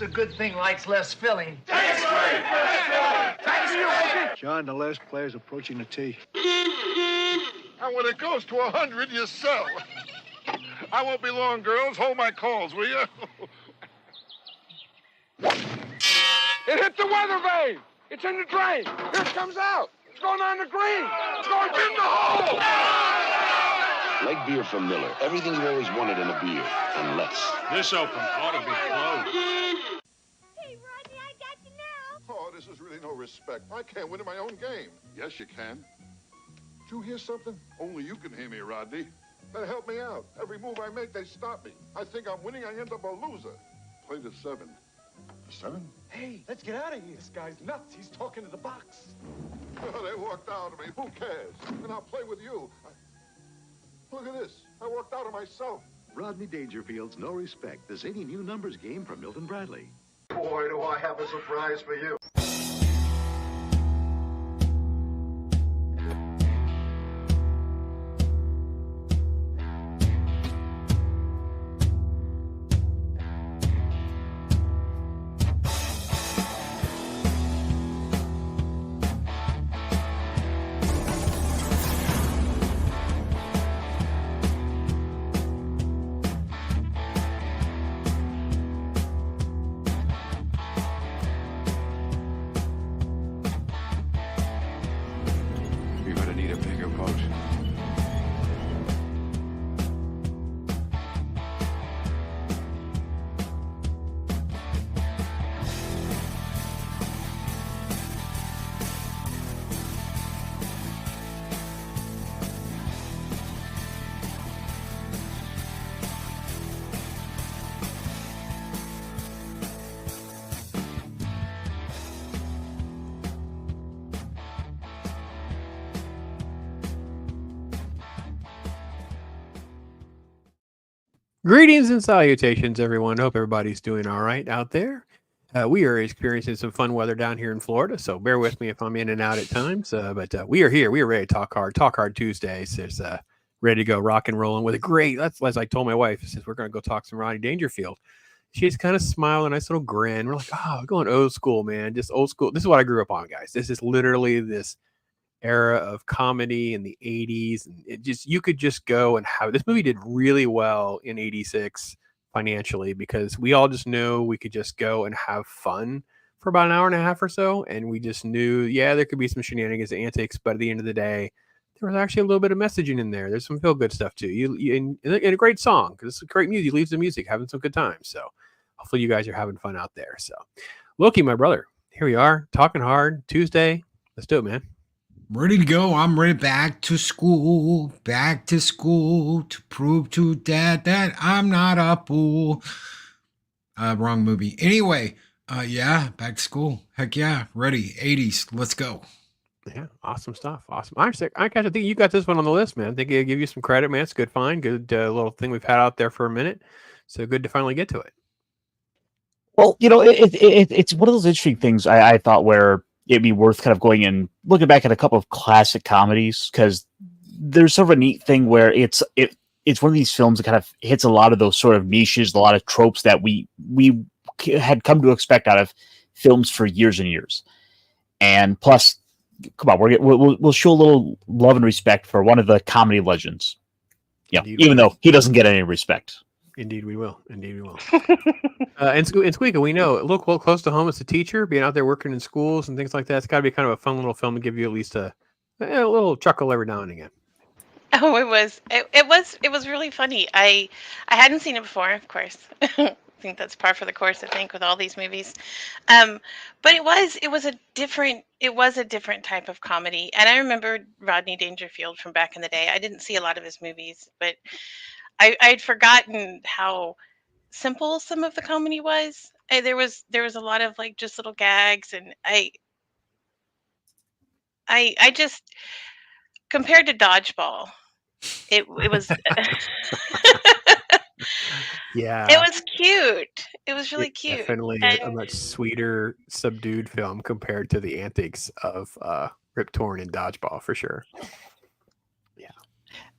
It's a good thing light's less filling. John, the last player's approaching the tee. And when it goes to 100, you sell. I won't be long, girls. Hold my calls, will you? It hit the weather vane. It's in the drain. Here it comes out. It's going on the green. It's going in the hole. Like beer from Miller. Everything you always wanted in a beer, and less. This open ought to be closed. Hey, Rodney, I got you now. Oh, this is really no respect. I can't win in my own game. Yes, you can. Did you hear something? Only you can hear me, Rodney. Then help me out. Every move I make, they stop me. I think I'm winning, I end up a loser. Play the 7. The 7? Hey, let's get out of here. This guy's nuts. He's talking to the box. Oh, they walked out of me. Who cares? And I'll play with you. Look at this. I walked out of myself. Rodney Dangerfield's No Respect, the zany new numbers game from Milton Bradley. Boy, do I have a surprise for you. You're gonna need a bigger boat. Greetings and salutations, everyone. Hope everybody's doing all right out there. We are experiencing some fun weather down here in Florida, so bear with me if I'm in and out at times. But we are here. We are ready to talk hard. Talk Hard Tuesdays. It's ready to go rock and rolling with a great. That's as I told my wife. Since we're going to go talk some Rodney Dangerfield. She's kind of smiling, a nice little grin. We're like, oh, going old school, man. Just old school. This is what I grew up on, guys. This is literally this era of comedy in the 80s, and it just, you could just go and have this movie did really well in 86 financially because we all just knew we could just go and have fun for about an hour and a half or so, and we just knew, yeah, there could be some shenanigans, antics, but at the end of the day there was actually a little bit of messaging in there. There's some feel good stuff too. And a great song, because it's great music. Leaves the music, having some good times. So hopefully you guys are having fun out there. So Loki, my brother, here we are talking hard Tuesday. Let's do it, man. Ready to go. I'm ready. Back to school to prove to dad that I'm not a fool. Wrong movie. Anyway, yeah, back to school. Heck yeah, ready. 80s. Let's go. Yeah, awesome stuff. Awesome. I think you got this one on the list, man. I think I'll give you some credit, man. It's a good find. Good little thing we've had out there for a minute. So good to finally get to it. Well, you know, it's one of those interesting things I thought where it'd be worth kind of going and looking back at a couple of classic comedies, because there's sort of a neat thing where it's one of these films that kind of hits a lot of those sort of niches, a lot of tropes that we had come to expect out of films for years and years. And plus, come on, we'll show a little love and respect for one of the comedy legends. Yeah, even though he doesn't get any respect. Indeed, we will. And SQUEEKA, we know, look, well, close to home as a teacher, being out there working in schools and things like that. It's got to be kind of a fun little film to give you at least a little chuckle every now and again. Oh, it was really funny. I hadn't seen it before, of course. I think that's par for the course, I think, with all these movies. But it was a different type of comedy. And I remember Rodney Dangerfield from back in the day. I didn't see a lot of his movies, but I'd forgotten how simple some of the comedy was. There was a lot of like just little gags, and I just, compared to Dodgeball, it was yeah, it was cute. It was really cute. Definitely a much sweeter, subdued film compared to the antics of Rip Torn and Dodgeball, for sure.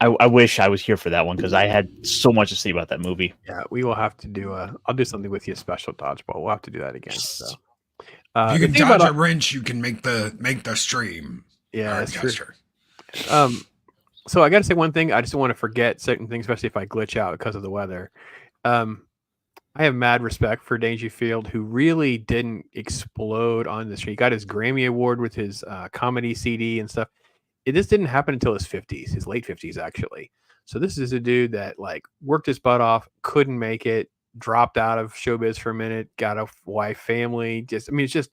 I wish I was here for that one because I had so much to say about that movie. Yeah, we will have to do I'll do something with you, a special dodgeball. We'll have to do that again. So, If you the can thing dodge about- a wrench, you can make the stream. Yeah, that's true. Ironcaster. So I got to say one thing. I just don't want to forget certain things, especially if I glitch out because of the weather. I have mad respect for Dangerfield, who really didn't explode on the street. He got his Grammy Award with his comedy CD and stuff. This didn't happen until his 50s, his late 50s, actually. So this is a dude that like worked his butt off, couldn't make it, dropped out of showbiz for a minute, got a wife, family. It's just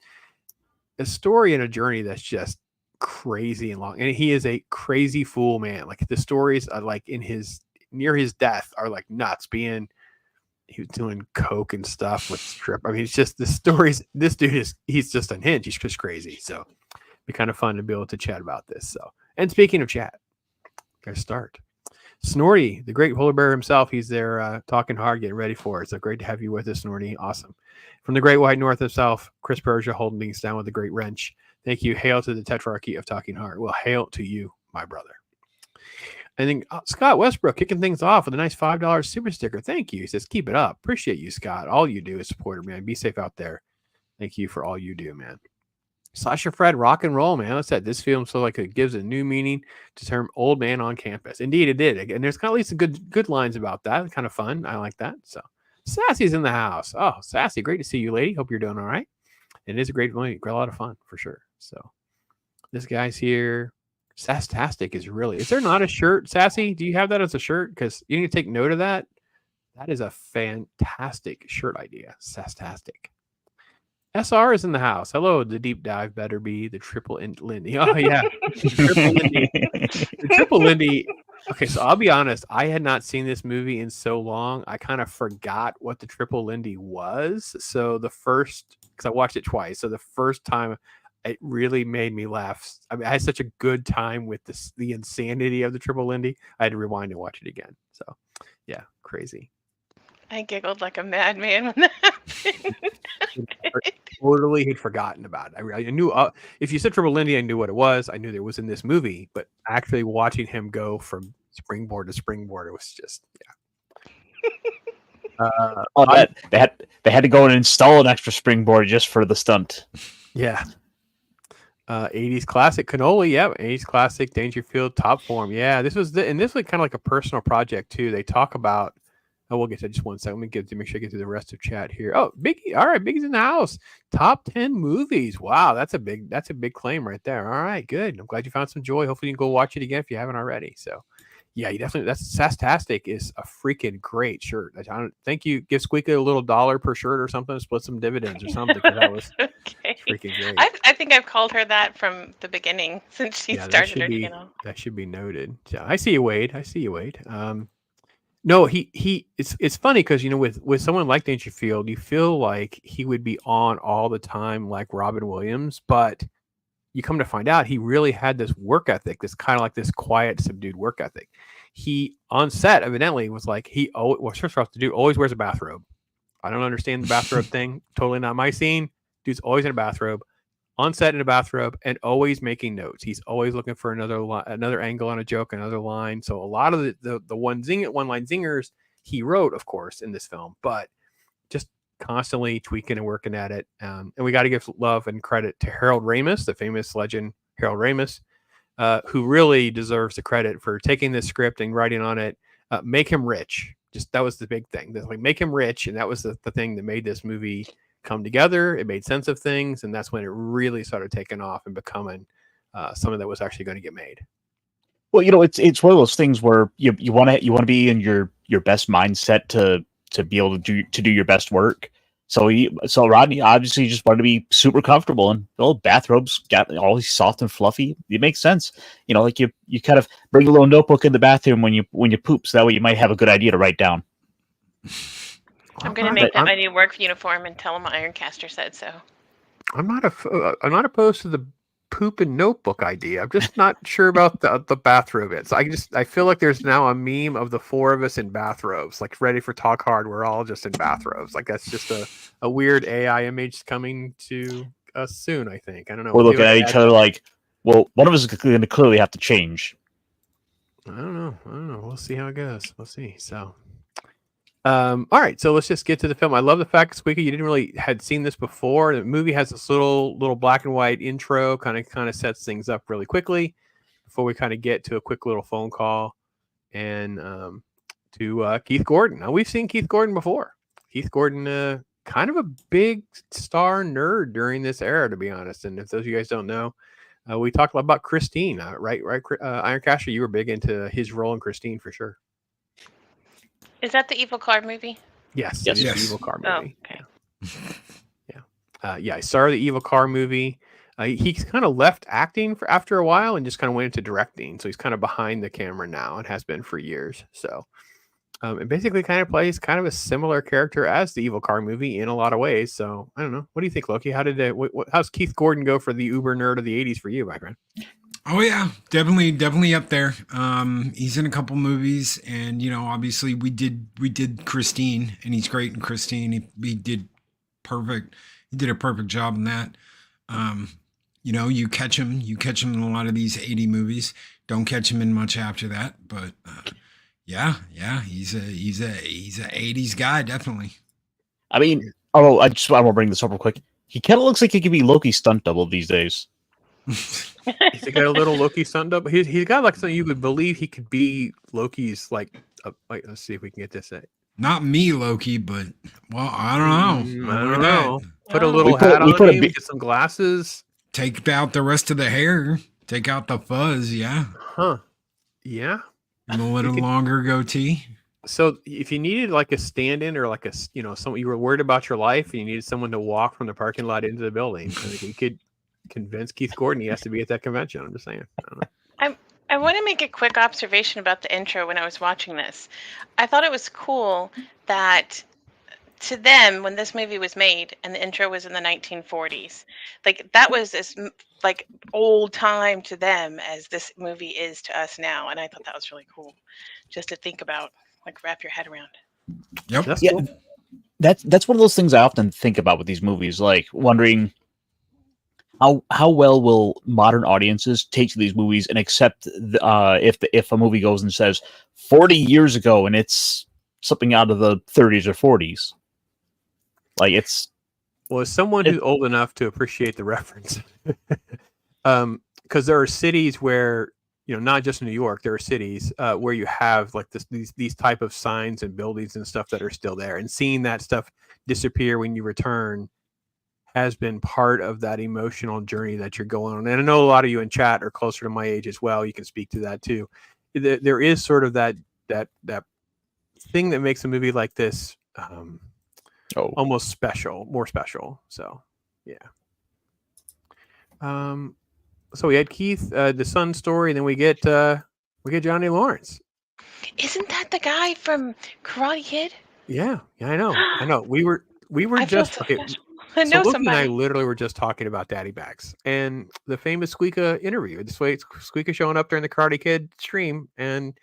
a story and a journey that's just crazy and long. And he is a crazy fool, man. Like the stories are like near his death are like nuts. He was doing coke and stuff with strip. I mean, it's just the stories. This dude he's just unhinged. He's just crazy. So it'd be kind of fun to be able to chat about this. So, and speaking of chat, gotta start. Snorty, the great polar bear himself, he's there talking hard, getting ready for it. So great to have you with us, Snorty. Awesome. From the great white north himself, Chris Persia holding things down with a great wrench. Thank you. Hail to the tetrarchy of talking hard. Well, hail to you, my brother. I think Scott Westbrook kicking things off with a nice $5 super sticker. Thank you. He says, keep it up. Appreciate you, Scott. All you do is support it, man. Be safe out there. Thank you for all you do, man. Sasha Fred, rock and roll, man. Let's say this film so like it gives a new meaning to the term old man on campus. Indeed, it did. And there's kind of at least some good lines about that. Kind of fun. I like that. So Sassy's in the house. Oh, Sassy, great to see you, lady. Hope you're doing all right. It is a great movie. A lot of fun for sure. So this guy's here. Sasstastic is really. Is there not a shirt, Sassy? Do you have that as a shirt? Because you need to take note of that. That is a fantastic shirt idea. Sasstastic. SR is in the house. Hello, the deep dive better be the triple Lindy. Oh yeah, the triple Lindy. The triple Lindy. Okay, so I'll be honest. I had not seen this movie in so long. I kind of forgot what the triple Lindy was. So because I watched it twice. So the first time, it really made me laugh. I mean, I had such a good time with the insanity of the triple Lindy. I had to rewind and watch it again. So, yeah, crazy. I giggled like a madman when that happened. Totally had forgotten about it. I knew if you said triple Lindy, I knew what it was. I knew there was in this movie, but actually watching him go from springboard to springboard, it was just They had to go and install an extra springboard just for the stunt. Yeah. 80s classic cannoli, yeah. 80s classic Dangerfield top form. Yeah, this was kind of like a personal project too. They talk about we'll get to just one second. Let me make sure I get through the rest of chat here. Oh, Biggie. All right, Biggie's in the house. Top 10 movies. Wow, that's a big claim right there. All right, good. I'm glad you found some joy. Hopefully you can go watch it again if you haven't already. So yeah, you definitely that's Sasstastic is a freaking great shirt. I don't think you give SQUEEKA a little $1 per shirt or something, split some dividends or something. That was freaking great. I think I've called her that from the beginning since she started her channel. That should be noted. Yeah, I see you, Wade. No, it's funny because with someone like Dangerfield, you feel like he would be on all the time like Robin Williams, but you come to find out he really had this work ethic, this kind of like this quiet, subdued work ethic. He on set evidently was like first off, the dude always wears a bathrobe. I don't understand the bathrobe thing. Totally not my scene. Dude's always in a bathrobe, on set in a bathrobe, and always making notes. He's always looking for another angle on a joke, another line. So a lot of the one line zingers he wrote, of course, in this film, but just constantly tweaking and working at it. And we got to give love and credit to Harold Ramis, the famous legend Harold Ramis, who really deserves the credit for taking this script and writing on it. Make him rich. Just that was the big thing. Like make him rich, and that was the thing that made this movie come together. It made sense of things, and that's when it really started taking off and becoming something that was actually going to get made. Well, it's one of those things where you want to be in your best mindset to be able to do your best work. So Rodney obviously just wanted to be super comfortable, and the old bathrobes got always soft and fluffy. It makes sense, like you kind of bring a little notebook in the bathroom when you poop, so that way you might have a good idea to write down. I'm going to make that my new work uniform and tell them Ironcaster said so. I'm not opposed to the poop and notebook idea. I'm just not sure about the bathrobe bits. I feel like there's now a meme of the four of us in bathrobes, like ready for Talk Hard. We're all just in bathrobes. Like that's just a weird AI image coming to us soon, I think. I don't know. We're looking at each other like, well, one of us is going to clearly have to change. I don't know. We'll see how it goes. We'll see. So, all right. So let's just get to the film. I love the fact, Squeaky, you didn't really had seen this before. The movie has this little black and white intro, kind of sets things up really quickly before we kind of get to a quick little phone call and to Keith Gordon. Now we've seen Keith Gordon before. Keith Gordon, kind of a big star nerd during this era, to be honest. And if those of you guys don't know, we talked a lot about Christine, right? Ironcaster, you were big into his role in Christine for sure. Is that the Evil Car movie? Yes, it is the Evil Car movie. Oh, okay. Yeah. I saw the Evil Car movie. He kind of left acting after a while and just kind of went into directing. So he's kind of behind the camera now and has been for years. So, and basically kind of plays kind of a similar character as the Evil Car movie in a lot of ways. So I don't know. What do you think, Loki? How's Keith Gordon go for the uber nerd of the 80s for you, my friend? Oh yeah, definitely up there. He's in a couple movies, and obviously we did Christine, and he's great in Christine. He did perfect. He did a perfect job in that. You catch him in a lot of these 80 movies. Don't catch him in much after that, but yeah, he's a 80s guy, definitely. I mean, I want to bring this up real quick. He kind of looks like he could be Loki's stunt double these days. He's got a little Loki stunt double. He's got like something you would believe he could be Loki's like. Let's see if we can get this. Not me, Loki, but I don't know. I don't know. Put a little hat on him, get some glasses. Take out the rest of the hair. Take out the fuzz. Yeah. Huh. Yeah. And a little longer goatee. So if you needed like a stand-in or like someone you were worried about your life and you needed someone to walk from the parking lot into the building, I think you could convince Keith Gordon he has to be at that convention. I'm just saying. I don't know. I want to make a quick observation about the intro when I was watching this. I thought it was cool that to them, when this movie was made and the intro was in the 1940s, like that was as like old time to them as this movie is to us now. And I thought that was really cool just to think about, like wrap your head around. Yep. That's Yeah, cool. that's one of those things I often think about with these movies, like wondering how well will modern audiences take to these movies and accept if a movie goes and says 40 years ago and it's something out of the 30s or 40s. Like as someone who's old enough to appreciate the reference, because there are cities where not just New York, there are cities where you have like these type of signs and buildings and stuff that are still there, and seeing that stuff disappear when you return has been part of that emotional journey that you're going on. And I know a lot of you in chat are closer to my age as well. You can speak to that too. There is sort of that thing that makes a movie like this almost more special. So yeah. So we had Keith, the son story, and then we get Johnny Lawrence. Isn't that the guy from Karate Kid? Yeah, I know. We were just okay. I know Loki somebody. and I literally were just talking about daddy bags and the famous SQUEEKA interview. This way, it's SQUEEKA showing up during the Karate Kid stream, and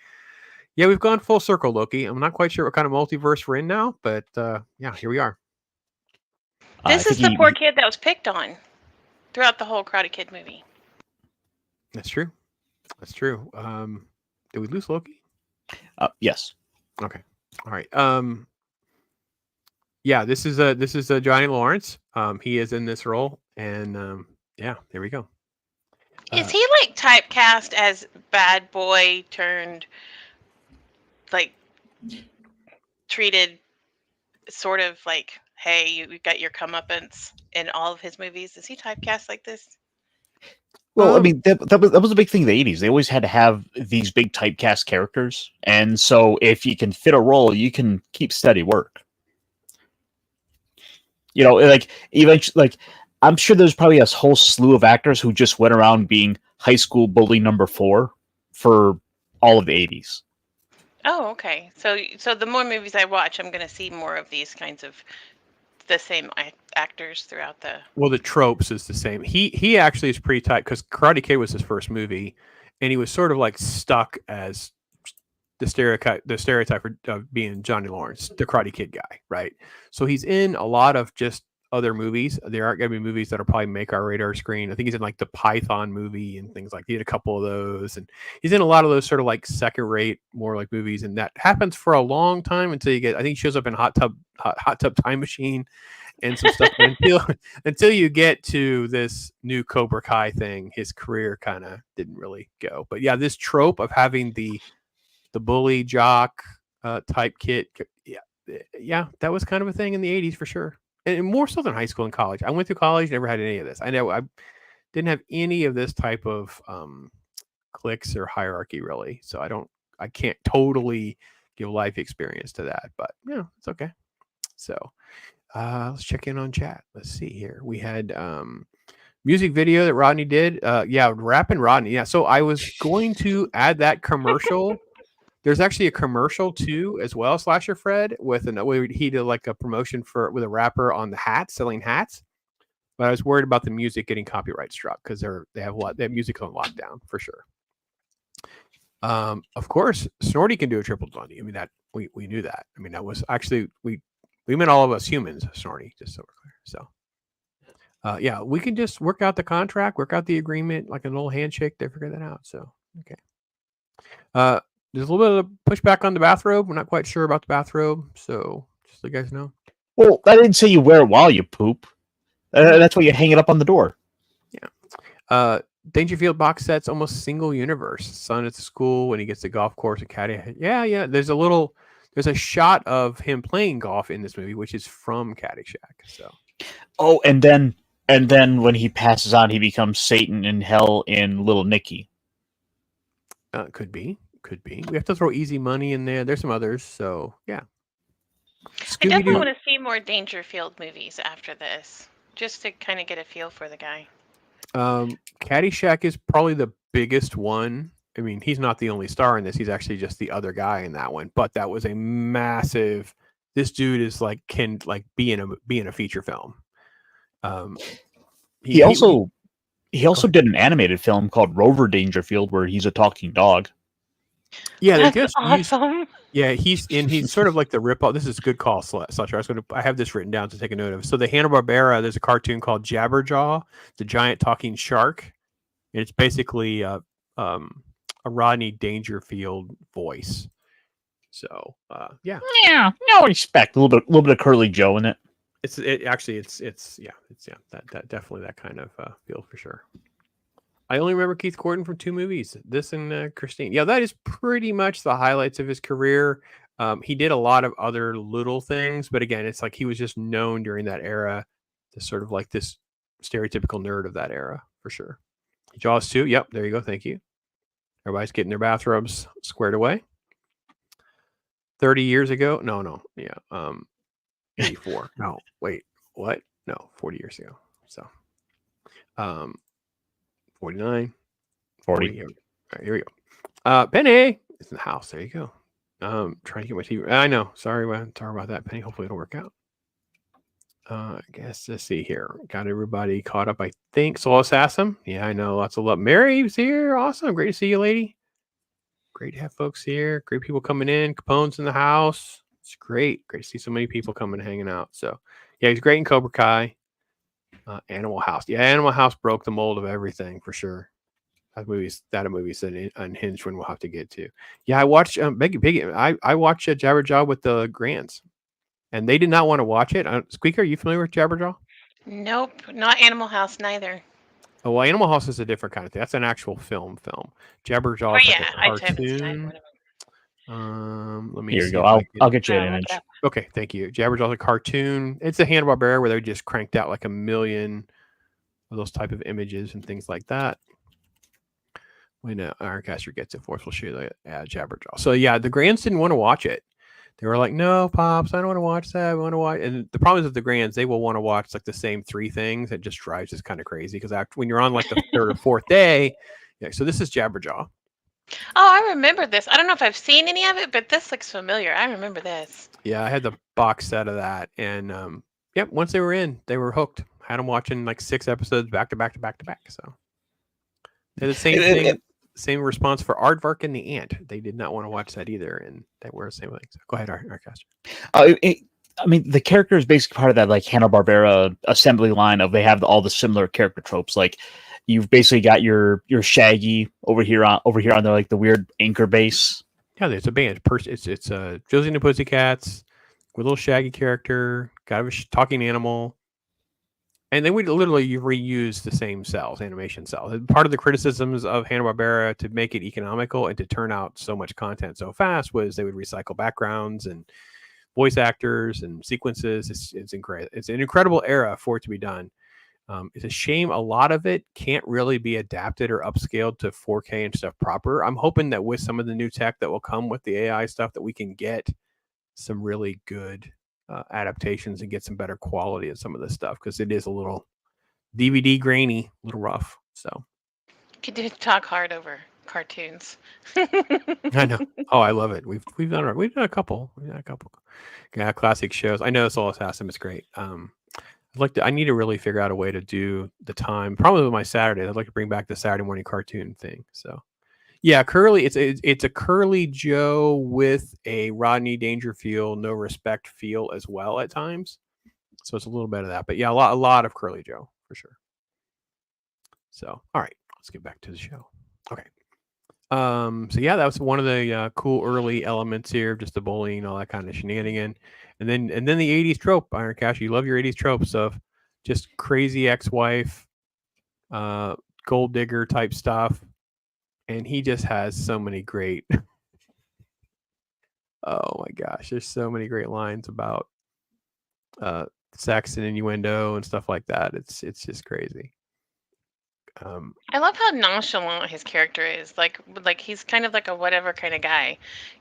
yeah, we've gone full circle, Loki. I'm not quite sure what kind of multiverse we're in now, but yeah, here we are. This is the poor kid that was picked on throughout the whole Karate Kid movie. That's true. Did we lose Loki? Yes. Okay. All right. Yeah, this is Johnny Lawrence. He is in this role, and yeah, there we go. Is he like typecast as bad boy turned like treated sort of like, hey, you got your comeuppance in all of his movies? Is he typecast like this? Well, I mean, that was a big thing in the 80s. They always had to have these big typecast characters. And so if you can fit a role, you can keep steady work. Like eventually, like I'm sure there's probably a whole slew of actors who just went around being high school bully number 4 for all of the 80s. Oh, okay. So the more movies I watch, I'm going to see more of these kinds of the same actors throughout the. Well, the tropes is the same. He actually is pretty tight because Karate Kid was his first movie, and he was sort of like stuck as the stereotype of being Johnny Lawrence, the Karate Kid guy, right? So he's in a lot of other movies. There aren't going to be movies that'll probably make our radar screen. I think he's in like the Python movie and things like that. He did a couple of those, and he's in a lot of those sort of like second rate, more like movies. And that happens for a long time until you get, I think he shows up in Hot Tub Time Machine and some stuff until you get to this new Cobra Kai thing. His career kind of didn't really go. But yeah, this trope of having the bully jock type kid. Yeah, that was kind of a thing in the 80s for sure. And more so than high school and college. I went through college, never had any of this. I know I didn't have any of this type of cliques or hierarchy really. So I can't totally give life experience to that, but yeah, it's okay. So let's check in on chat. Let's see here. We had music video that Rodney did. Yeah, rapping Rodney. Yeah. So I was going to add that commercial. There's actually a commercial too, as well, Slasher Fred, with he did like a promotion with a rapper on the hats, selling hats. But I was worried about the music getting copyright struck because they have music on lockdown for sure. Of course, Snorty can do a triple Dundee. I mean that we knew that. I mean that was actually we meant all of us humans, Snorty, just so we're clear. So yeah, we can just work out the contract, work out the agreement, like an little handshake. They figure that out. So okay. There's a little bit of pushback on the bathrobe. We're not quite sure about the bathrobe, so just so you guys know. Well, I didn't say you wear it while you poop. That's why you hang it up on the door. Yeah. Dangerfield box set's almost single universe. Son at the school when he gets the golf course and caddy. Yeah. There's a shot of him playing golf in this movie, which is from Caddyshack. So. Oh, and then when he passes on, he becomes Satan in hell in Little Nicky. Could be. We have to throw Easy Money in there. There's some others, so yeah. I definitely want to see more Dangerfield movies after this, just to kind of get a feel for the guy. Caddyshack is probably the biggest one. I mean, he's not the only star in this. He's actually just the other guy in that one. But that was a massive. This dude is can be in a feature film. He also did an animated film called Rover Dangerfield, where he's a talking dog. Yeah, that's just awesome. He's sort of like the rip-off. This is a good call, Slusher. I have this written down to take a note of. So the Hanna-Barbera, there's a cartoon called Jabberjaw, the giant talking shark. And it's basically a Rodney Dangerfield voice. So yeah. Yeah, no respect. A little bit of Curly Joe in it. It's that definitely that kind of feel for sure. I only remember Keith Gordon from 2 movies, this and Christine. Yeah, that is pretty much the highlights of his career. He did a lot of other little things, but again, it's like he was just known during that era as sort of like this stereotypical nerd of that era, for sure. Jaws 2, yep, there you go, thank you. Everybody's getting their bathrobes squared away. 30 years ago? No, yeah. 84. No, wait, what? No, 40 years ago. So, 49, 40. All right, here we go. Penny is in the house. There you go. Trying to get my TV. I know. Sorry about that, Penny. Hopefully it'll work out. I guess let's see here. Got everybody caught up, I think. Soul Assassin. Yeah, I know. Lots of love. Mary's here. Awesome. Great to see you, lady. Great to have folks here. Great people coming in. Capone's in the house. It's great. Great to see so many people coming and hanging out. So yeah, he's great in Cobra Kai. Animal House. Yeah, Animal House broke the mold of everything for sure. That a movie said Unhinged one we'll have to get to. Yeah, I watched I watched Jabberjaw with the Grants, and they did not want to watch it. SQUEEKA, are you familiar with Jabberjaw? Nope, not Animal House neither. Oh, well, Animal House is a different kind of thing. That's an actual film. Jabberjaw is like a cartoon. Let me. Here you go. I'll get you an image. Okay, thank you. Jabberjaw's a cartoon. It's a Hanna-Barbera where they just cranked out like a million of those type of images and things like that. When IRONCASTER gets it for us, we'll show you the Jabberjaw. So yeah, the Grands didn't want to watch it. They were like, "No, Pops, I don't want to watch that. I want to watch." And the problem is with the Grands, they will want to watch like the same 3 things. It just drives us kind of crazy because when you're on like the 3rd or 4th day, yeah. So this is Jabberjaw. Oh, I remember this. I don't know if I've seen any of it, but this looks familiar. I remember this. Yeah, I had the box set of that, and yep. Once they were in, they were hooked. Had them watching like 6 episodes back to back to back to back. So they're the same thing. Same response for Aardvark and the Ant. They did not want to watch that either, and they were the same things. So go ahead, IRONCASTER. I mean, the character is basically part of that like Hanna-Barbera assembly line of they have all the similar character tropes. Like you've basically got your Shaggy over here on the like the weird anchor base. Yeah, there's a band. It's Josie and the Pussycats with a little Shaggy character, got a talking animal. And then we literally reuse the same cells, animation cells. And part of the criticisms of Hanna-Barbera to make it economical and to turn out so much content so fast was they would recycle backgrounds and voice actors and sequences. It's incredible. It's an incredible era for it to be done. It's a shame a lot of it can't really be adapted or upscaled to 4K and stuff proper. I'm hoping that with some of the new tech that will come with the AI stuff that we can get some really good adaptations and get some better quality of some of this stuff, because it is a little DVD grainy, a little rough. So You could talk hard over cartoons. I know. Oh, I love it. We've done a couple. Yeah, classic shows. I know Soul Assassin is great. I need to really figure out a way to do the time. Probably with my Saturdays. I'd like to bring back the Saturday morning cartoon thing. So yeah, Curly. It's a Curly Joe with a Rodney Dangerfield no respect feel as well at times. So it's a little bit of that, but yeah, a lot of Curly Joe for sure. So all right, let's get back to the show. Okay. So yeah, that was one of the cool early elements here, just the bullying, all that kind of shenanigan, and then the '80s trope. Iron Cash, you love your '80s tropes of just crazy ex-wife, gold digger type stuff, and he just has so many great. Oh my gosh, there's so many great lines about sex and innuendo and stuff like that. It's just crazy. I love how nonchalant his character is. Like he's kind of like a whatever kind of guy,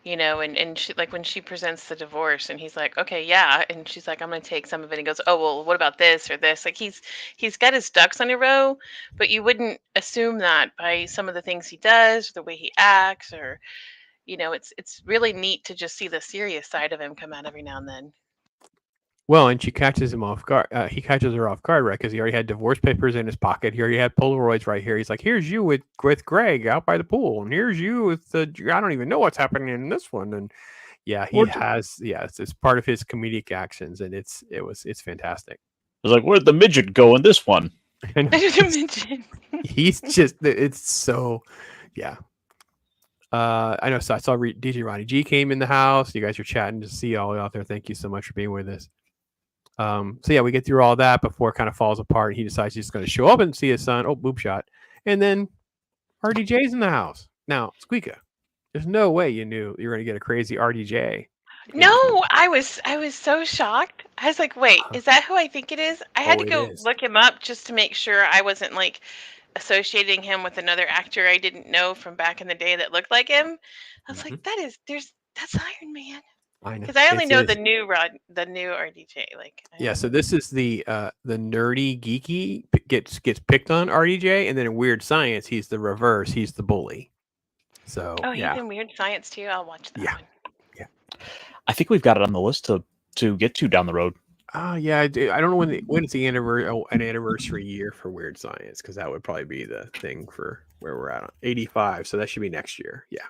and she, like when she presents the divorce and he's like, okay, yeah, and she's like, I'm gonna take some of it, and he goes, oh well, what about this or this? Like he's got his ducks in a row, but you wouldn't assume that by some of the things he does, the way he acts, or it's really neat to just see the serious side of him come out every now and then. Well, and she catches him off guard. He catches her off guard, right? Because he already had divorce papers in his pocket. He already had Polaroids right here. He's like, "Here's you with Greg out by the pool, and here's you with the. I don't even know what's happening in this one." And yeah, it's part of his comedic actions, and it's fantastic. It's like, where'd the midget go in this one? He's just, it's so, yeah. I know. So I saw DJ Ronnie G came in the house. You guys are chatting to see all out there. Thank you so much for being with us. So yeah, we get through all that before it kind of falls apart. He decides he's going to show up and see his son. Oh, boob shot. And then RDJ's in the house. Now, SQUEEKA, there's no way you knew you were going to get a crazy RDJ. No, I was so shocked. I was like, wait, is that who I think it is? I had to go look him up just to make sure I wasn't like associating him with another actor I didn't know from back in the day that looked like him. I was like, that's Iron Man. I know, because I only know the new RDJ. Like, yeah. So this is the nerdy geeky gets picked on RDJ, and then in Weird Science, he's the reverse. He's the bully. So he's in Weird Science too. I'll watch that one. Yeah. I think we've got it on the list to get to down the road. Yeah, I do. I don't know when it's the anniversary year for Weird Science, because that would probably be the thing for where we're at on 85. So that should be next year. Yeah.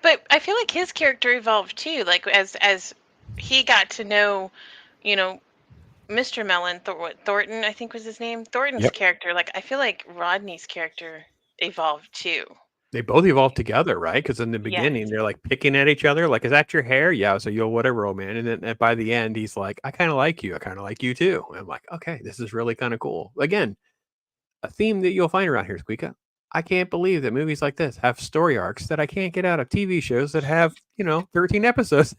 But I feel like his character evolved too. Like as he got to know, Mr. Melon, Thornton, I think was his name. Thornton's character. Like I feel like Rodney's character evolved too. They both evolved together, right? Because in the beginning, they're like picking at each other. Like, is that your hair? Yeah. So yo, whatever, old man. And then by the end, he's like, I kind of like you. I kind of like you too. And I'm like, okay, this is really kind of cool. Again, a theme that you'll find around here, SQUEEKA. I can't believe that movies like this have story arcs that I can't get out of TV shows that have, 13 episodes.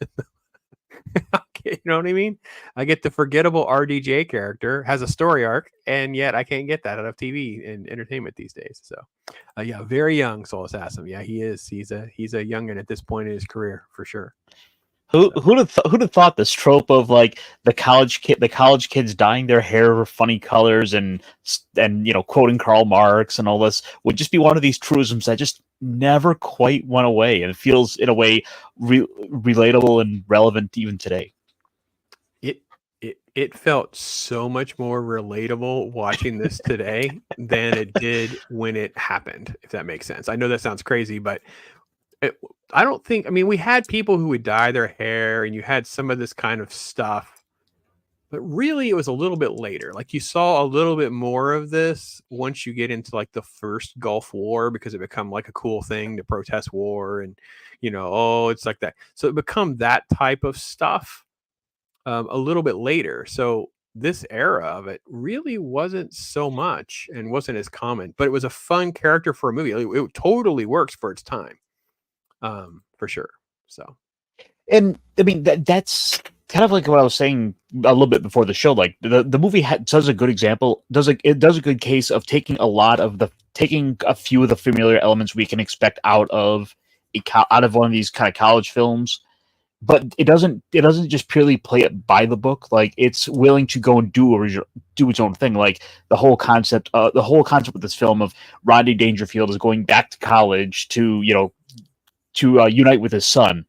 You know what I mean? I get the forgettable RDJ character has a story arc, and yet I can't get that out of TV and entertainment these days. So, yeah, very young Soul Assassin. Yeah, he is. He's a youngin' at this point in his career for sure. Who'd have thought this trope of like the college kids dyeing their hair funny colors and quoting Karl Marx and all this would just be one of these truisms that just never quite went away, and it feels in a way relatable and relevant even today. It felt so much more relatable watching this today than it did when it happened, if that makes sense. I know that sounds crazy, but I don't think, we had people who would dye their hair, and you had some of this kind of stuff But really, it was a little bit later. Like you saw a little bit more of this once you get into like the first Gulf War, because it become like a cool thing to protest war, and it's like that. So it become that type of stuff a little bit later. So this era of it really wasn't so much and wasn't as common, but it was a fun character for a movie. It totally works for its time, for sure. So, and I mean that's kind of like what I was saying a little bit before the show. Like the movie does a good example, it does a good case of taking a few of the familiar elements we can expect out of one of these kind of college films, but it doesn't just purely play it by the book. Like it's willing to go and do its own thing. Like the whole concept of this film of Rodney Dangerfield is going back to college to unite with his son.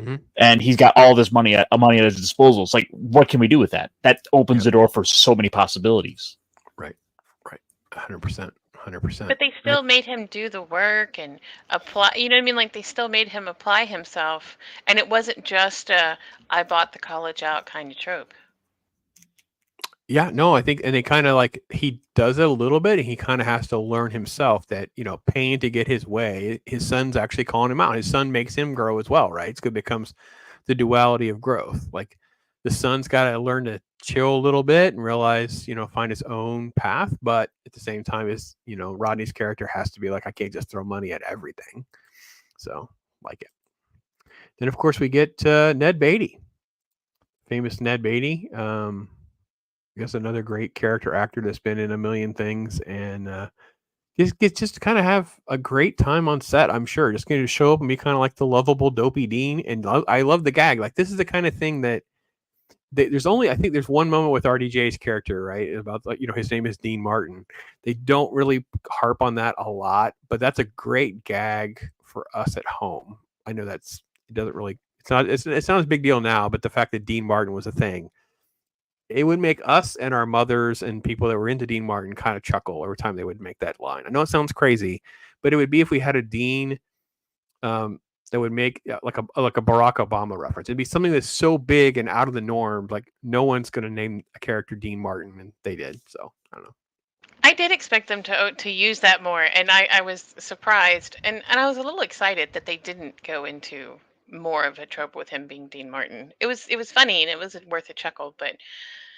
Mm-hmm. And he's got all this money at his disposal. It's like, what can we do with that? That opens the door for so many possibilities. Right. 100%. But they still made him do the work and apply. You know what I mean? Like they still made him apply himself, and it wasn't just a "I bought the college out" kind of trope. Yeah, no, I think, and they kind of like, he does it a little bit, and he kind of has to learn himself that, paying to get his way. His son's actually calling him out. His son makes him grow as well, right? It becomes the duality of growth. Like the son's got to learn to chill a little bit and realize, find his own path. But at the same time, Rodney's character has to be like, I can't just throw money at everything. So, like it. Then, of course, we get Ned Beatty, famous Ned Beatty. I guess another great character actor that's been in a million things, and gets just to kind of have a great time on set. I'm sure just going to show up and be kind of like the lovable dopey Dean. And I love the gag. Like this is the kind of thing that I think there's one moment with RDJ's character, right? About his name is Dean Martin. They don't really harp on that a lot, but that's a great gag for us at home. I know it's not a big deal now, but the fact that Dean Martin was a thing, it would make us and our mothers and people that were into Dean Martin kind of chuckle every time they would make that line. I know it sounds crazy, but it would be if we had a Dean that would make like a Barack Obama reference. It'd be something that's so big and out of the norm, like no one's going to name a character Dean Martin, and they did. So I don't know. I did expect them to use that more, and I was surprised, and I was a little excited that they didn't go into more of a trope with him being Dean Martin. It was funny and it was worth a chuckle, but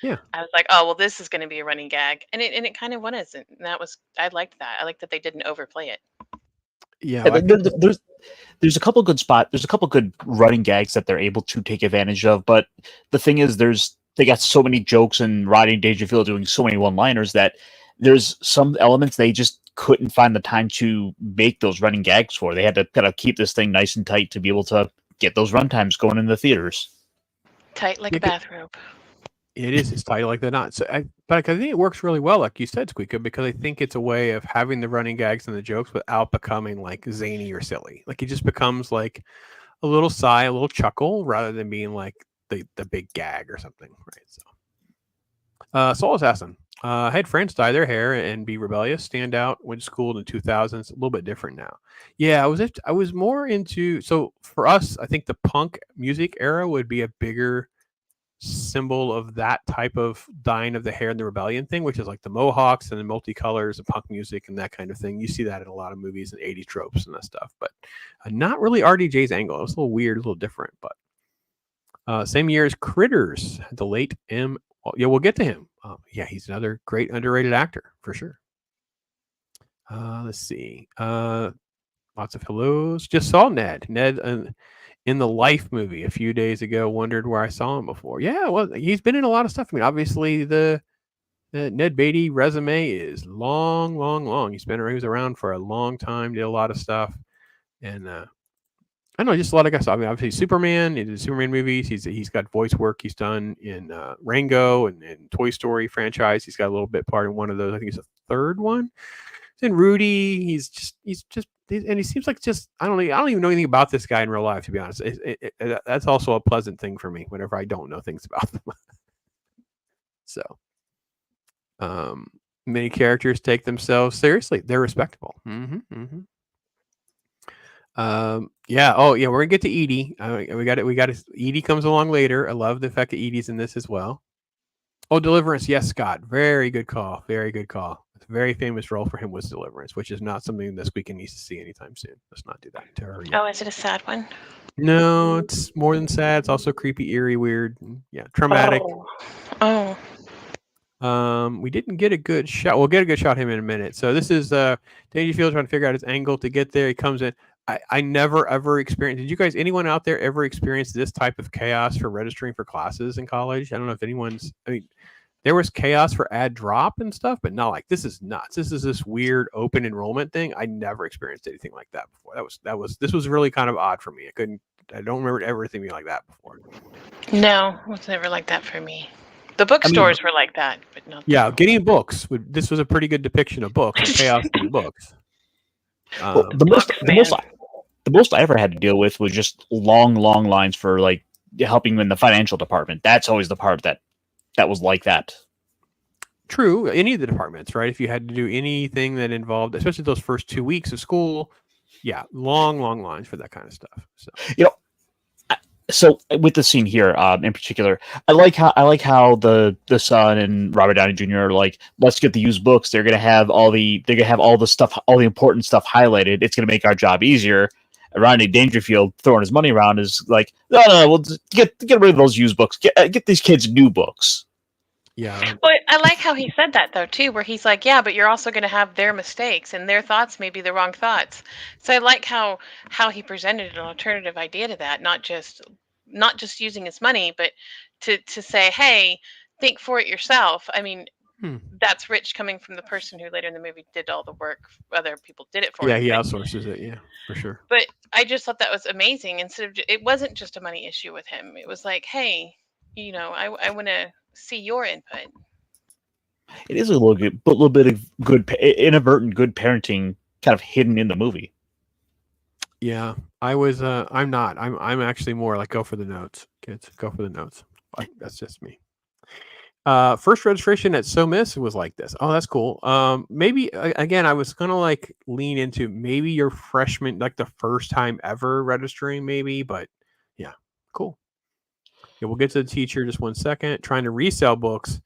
yeah, I was like, oh well, this is going to be a running gag, and it kind of was, and I liked that. I liked that they didn't overplay it. Yeah, there's a couple good running gags that they're able to take advantage of, but the thing is, they got so many jokes and Rodney Dangerfield doing so many one-liners that there's some elements they just couldn't find the time to make those running gags for. They had to kind of keep this thing nice and tight to be able to get those runtimes going in the theaters. Tight like a bathrobe. It is. It's tight like the knot. So, but I think it works really well, like you said, SQUEEKA, because I think it's a way of having the running gags and the jokes without becoming like zany or silly. Like it just becomes like a little sigh, a little chuckle, rather than being like the big gag or something, right? So, Soul Assassin. I had friends dye their hair and be rebellious, stand out, went to school in the 2000s. A little bit different now. Yeah, I was more into. So for us, I think the punk music era would be a bigger symbol of that type of dyeing of the hair and the rebellion thing, which is like the mohawks and the multicolors and punk music and that kind of thing. You see that in a lot of movies and 80s tropes and that stuff, but not really RDJ's angle. It was a little weird, a little different, but same year as Critters, the late M. Well, yeah, we'll get to him. Yeah, he's another great underrated actor for sure. Let's see. Lots of hellos. Just saw Ned in the Life movie a few days ago. Wondered where I saw him before. Yeah, well, he's been in a lot of stuff. I mean, obviously the Ned Beatty resume is long. He was around for a long time, did a lot of stuff, and I don't know, just a lot of guys. I mean, obviously Superman. He did Superman movies. He's got voice work he's done in Rango and Toy Story franchise. He's got a little bit part in one of those. I think it's a third one. He's in Rudy. He's just, and he seems like just, I don't even know anything about this guy in real life, to be honest. That's also a pleasant thing for me whenever I don't know things about them. So, many characters take themselves seriously. They're respectable. Yeah. Oh, yeah. We're gonna get to Edie. We got it. Edie comes along later. I love the fact that Edie's in this as well. Oh, Deliverance. Yes, Scott. Very good call. Very good call. A very famous role for him was Deliverance, which is not something that SQUEEKA needs to see anytime soon. Let's not do that to her yet. Oh, is it a sad one? No, it's more than sad. It's also creepy, eerie, weird. Yeah, traumatic. Oh. We didn't get a good shot. We'll get a good shot of him in a minute. So this is Dangerfield trying to figure out his angle to get there. He comes in. I never ever experienced. Did you guys, anyone out there, ever experience this type of chaos for registering for classes in college? I don't know if anyone's. I mean, there was chaos for ad drop and stuff, but not like this is nuts. This is this weird open enrollment thing. I never experienced anything like that before. This was really kind of odd for me. I don't remember everything being like that before. No, it was never like that for me. The bookstores were like that, but not. Yeah, getting books. This was a pretty good depiction of books and chaos in books. Well, the most I ever had to deal with was just long lines for like helping in the financial department. That's always the part that was like that. True, any of the departments, right? If you had to do anything that involved, especially those first 2 weeks of school, yeah, long lines for that kind of stuff. So So with the scene here, in particular, I like how the son and Robert Downey Jr. are like, let's get the used books. They're gonna have all the stuff, all the important stuff highlighted. It's gonna make our job easier. Rodney Dangerfield throwing his money around is like, no, we'll get rid of those used books. Get these kids new books. Yeah. But I like how he said that though too, where he's like, yeah, but you're also going to have their mistakes and their thoughts may be the wrong thoughts. So I like how he presented an alternative idea to that, not just using his money, but to say, hey, think for it yourself. I mean, that's rich coming from the person who later in the movie did all the work. Other people did it for him. Yeah, he outsources it. Yeah, for sure. But I just thought that was amazing. It wasn't just a money issue with him. It was like, hey, I want to see your input. It is a little bit of good, inadvertent good parenting kind of hidden in the movie. Yeah, I'm not. I'm actually more like go for the notes, kids. Go for the notes. That's just me. First registration at So Miss was like this. Oh, that's cool. Maybe again, I was gonna like lean into maybe your freshman, like the first time ever registering, maybe. But yeah, cool. Yeah, we'll get to the teacher just 1 second. Trying to resell books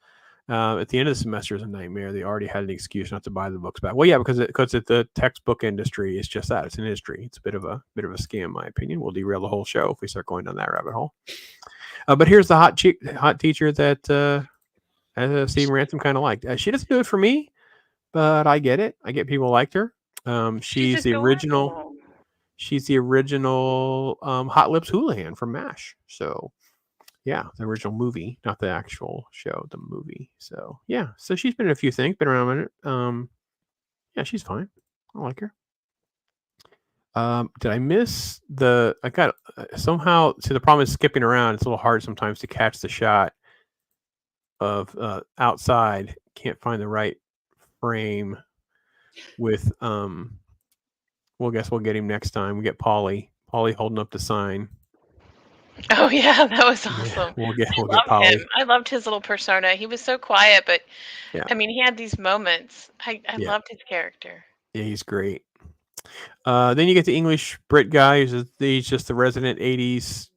at the end of the semester is a nightmare. They already had an excuse not to buy the books back. Well, yeah, because at the textbook industry, it's just that it's an industry. It's a bit of a scam, in my opinion. We'll derail the whole show if we start going down that rabbit hole. But here's the hot teacher that Stephen Ransom kind of liked. She doesn't do it for me, but I get it. I get people liked her. She's the original. She's the original Hot Lips Houlihan from MASH. So. Yeah, the original movie, not the actual show, the movie. So yeah, so she's been in a few things, been around a minute. Yeah, she's fine. I like her. Did I miss the? I got somehow. See, the problem is skipping around. It's a little hard sometimes to catch the shot of outside. Can't find the right frame with. We'll guess we'll get him next time. We get Polly holding up the sign. Oh yeah, that was awesome. Yeah, we'll get Polly. Him. I loved his little persona. He was so quiet, but yeah. I mean, he had these moments. I loved his character. Yeah, he's great. Then you get the English Brit guy. He's just the resident 80s,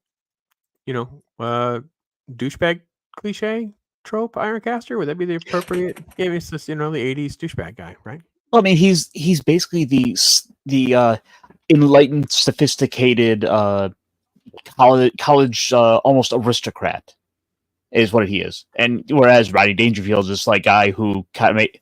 douchebag cliche trope. IRONCASTER, would that be the appropriate? Yeah, it's just the 80s douchebag guy, right? Well, I mean, he's basically the enlightened, sophisticated. College almost aristocrat is what he is, and whereas Rodney Dangerfield is this like guy who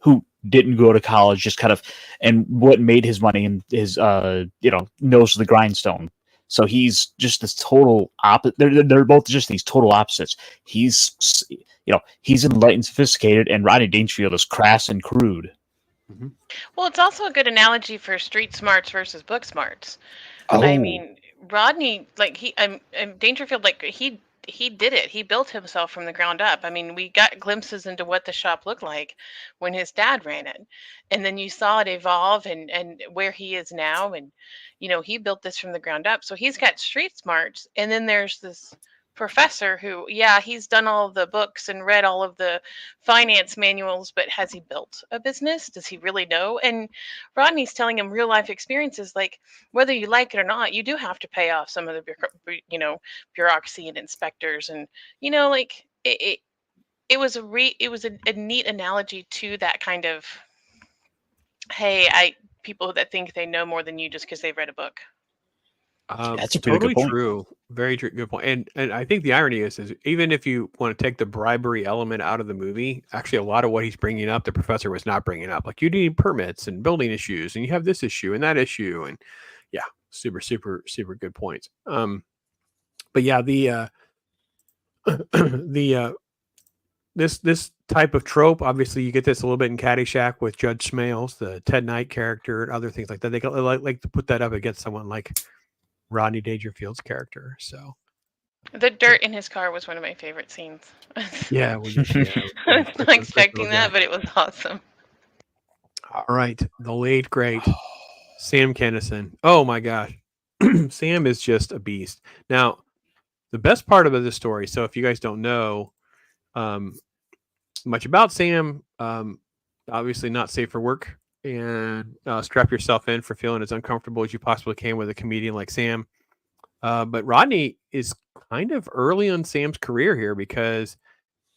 who didn't go to college, just kind of, and what made his money and his nose to the grindstone. So he's just this total opposite. They're both just these total opposites. He's he's enlightened, sophisticated, and Rodney Dangerfield is crass and crude. Mm-hmm. Well, it's also a good analogy for street smarts versus book smarts. Oh. I mean. Rodney, like Dangerfield, like he did it. He built himself from the ground up. I mean, we got glimpses into what the shop looked like when his dad ran it, and then you saw it evolve and where he is now. And he built this from the ground up. So he's got street smarts. And then there's this professor who, yeah, he's done all the books and read all of the finance manuals, but has he built a business? Does he really know? And Rodney's telling him real life experiences, like whether you like it or not, you do have to pay off some of the bureaucracy and inspectors, and like it was a neat analogy to that kind of, hey, people that think they know more than you just because they've read a book. That's a pretty totally good point. true. Very good point. And I think the irony is even if you want to take the bribery element out of the movie, actually a lot of what he's bringing up, the professor was not bringing up. Like you need permits and building issues, and you have this issue and that issue, and yeah, super good points. But yeah, the this type of trope, obviously you get this a little bit in Caddyshack with Judge Smales, the Ted Knight character, and other things like that. They like to put that up against someone like Rodney Dangerfield's character. So the dirt in his car was one of my favorite scenes. Yeah, I was not expecting that, but it was awesome. All right, the late great Sam Kinison. Oh my gosh, Sam is just a beast. Now, the best part about this story. So, if you guys don't know much about Sam, obviously not safe for work, and strap yourself in for feeling as uncomfortable as you possibly can with a comedian like Sam. But Rodney is kind of early on Sam's career here because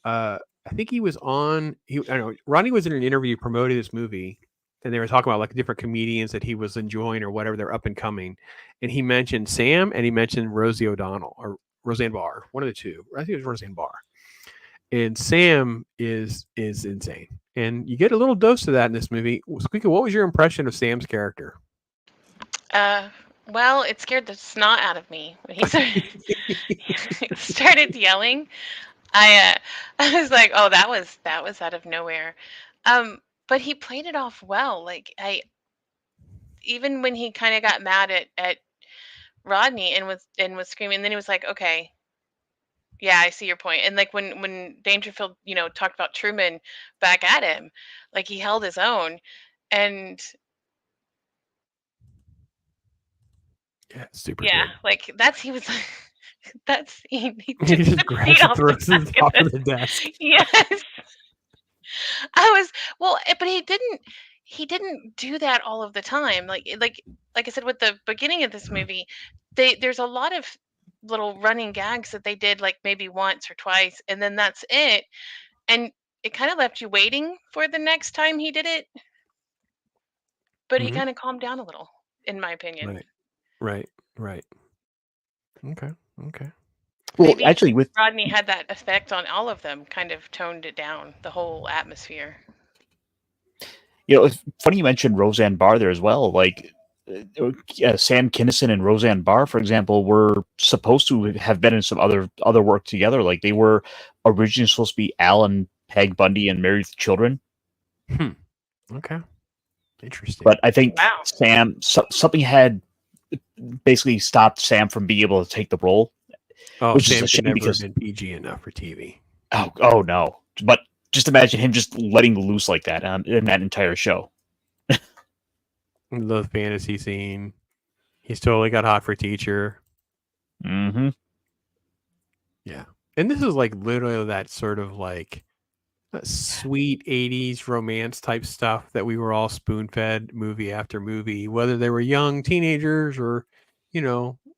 I think he was on. I don't know. Rodney was in an interview promoting this movie, and they were talking about like different comedians that he was enjoying or whatever. They're up and coming, and he mentioned Sam and he mentioned Rosie O'Donnell or Roseanne Barr, one of the two. I think it was Roseanne Barr. And Sam is insane, and you get a little dose of that in this movie. SQUEEKA, what was your impression of Sam's character? Well, it scared the snot out of me when he started yelling. I was like, oh, that was out of nowhere. But he played it off well. Like even when he kind of got mad at Rodney and was screaming, then he was like, okay, yeah, I see your point. And like when Dangerfield, talked about Truman back at him, like he held his own, and yeah, super. Yeah, good. like he was like that scene. He just grabs and throws it on top of the desk. Yes. But he didn't do that all of the time. Like I said with the beginning of this movie, there's a lot of little running gags that they did like maybe once or twice, and then that's it. And it kind of left you waiting for the next time he did it. But he kind of calmed down a little, in my opinion. Right. Okay. Well, Maybe actually, with Rodney had that effect on all of them, kind of toned it down, the whole atmosphere. it's funny you mentioned Roseanne Barr there as well. Like Sam Kinison and Roseanne Barr, for example, were supposed to have been in some other work together. Like they were originally supposed to be Alan, Peg Bundy, and Married with Children. Okay. Interesting. But I think Sam, something had basically stopped Sam from being able to take the role. Oh, which Sam is a shame never because been PG enough for TV. Oh no! But just imagine him just letting loose like that in that entire show. The fantasy scene. He's totally got hot for teacher. Mm-hmm. Yeah, and this is like literally that sort of like sweet 80s romance type stuff that we were all spoon-fed movie after movie, whether they were young teenagers or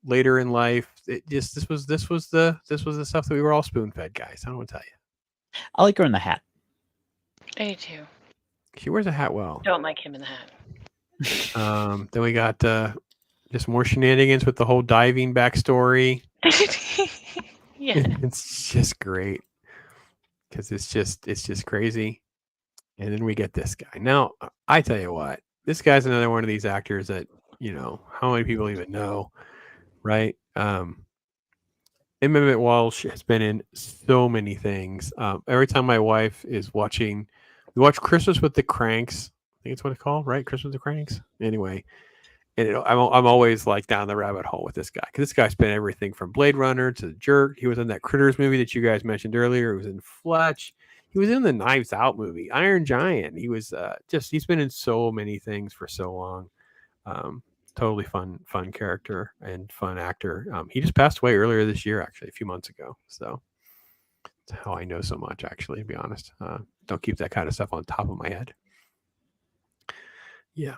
later in life. This was the stuff that we were all spoon-fed, guys. I don't want to tell you. I like her in the hat. I do too. She wears a hat well. Don't like him in the hat. Then we got just more shenanigans with the whole diving backstory. Yeah, it's just great. Because it's just crazy. And then we get this guy. Now, I tell you what, this guy's another one of these actors that, how many people even know, right? Emmett Walsh has been in so many things. Every time my wife is watching, we watch Christmas with the Cranks. I think it's what it's called, right? Christmas with the Cranks. Anyway, and I'm always like down the rabbit hole with this guy because this guy's been everything from Blade Runner to Jerk. He was in that Critters movie that you guys mentioned earlier. He was in Fletch. He was in the Knives Out movie, Iron Giant. He was he's been in so many things for so long. Totally fun character and fun actor. He just passed away earlier this year, actually, a few months ago. So that's how I know so much, actually, to be honest. Don't keep that kind of stuff on top of my head. Yeah.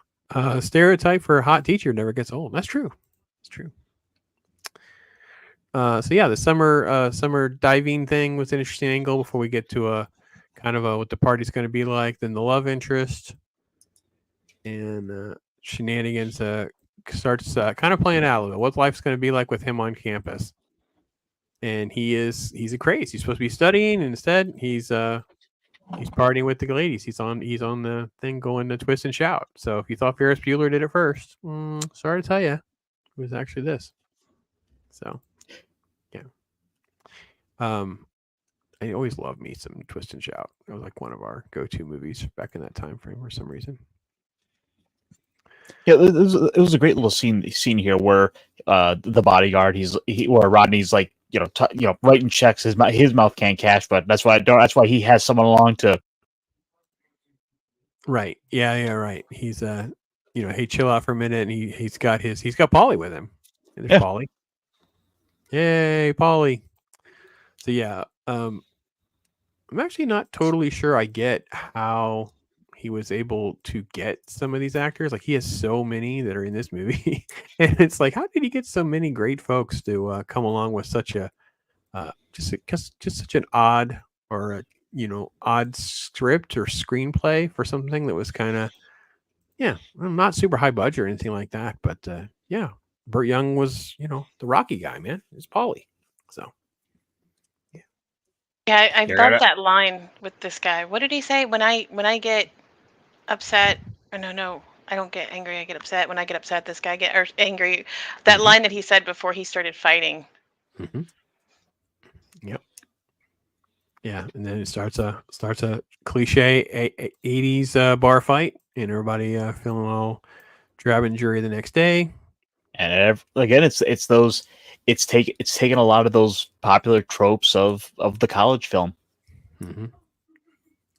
Stereotype for a hot teacher never gets old. That's true. It's true. So yeah, the summer diving thing was an interesting angle before we get to a kind of what the party's going to be like. Then the love interest and shenanigans starts kind of playing out a little bit. What life's going to be like with him on campus? And he's a craze. He's supposed to be studying, and instead he's partying with the ladies. He's on the thing going to twist and shout. So if you thought Ferris Bueller did it first, sorry to tell you, it was actually this. So yeah. I always loved me some Twist and Shout. It was like one of our go-to movies back in that time frame for some reason. Yeah, it was a great little scene here where the bodyguard where Rodney's like writing checks. His mouth can't cash, but that's why he has someone along to. Right. Yeah. Right. He's hey, chill out for a minute, and he's got Polly with him. And there's Polly. Yay, Polly. So yeah, I'm actually not totally sure I get how he was able to get some of these actors. Like, he has so many that are in this movie, and it's like, how did he get so many great folks to come along with such a just such an odd or odd script or screenplay for something that was kind of not super high budget or anything like that, but Burt Young was the Rocky guy, man. It's Paulie. So yeah, I love that line with this guy. What did he say? When I get upset, or no, I don't get angry. I get upset. When I get upset, this guy get angry. That line that he said before he started fighting. Mm-hmm. Yep. Yeah, and then it starts a cliche 80s bar fight, and everybody feeling all drab and jury the next day. And again, it's taken a lot of those popular tropes of the college film. Mm-hmm.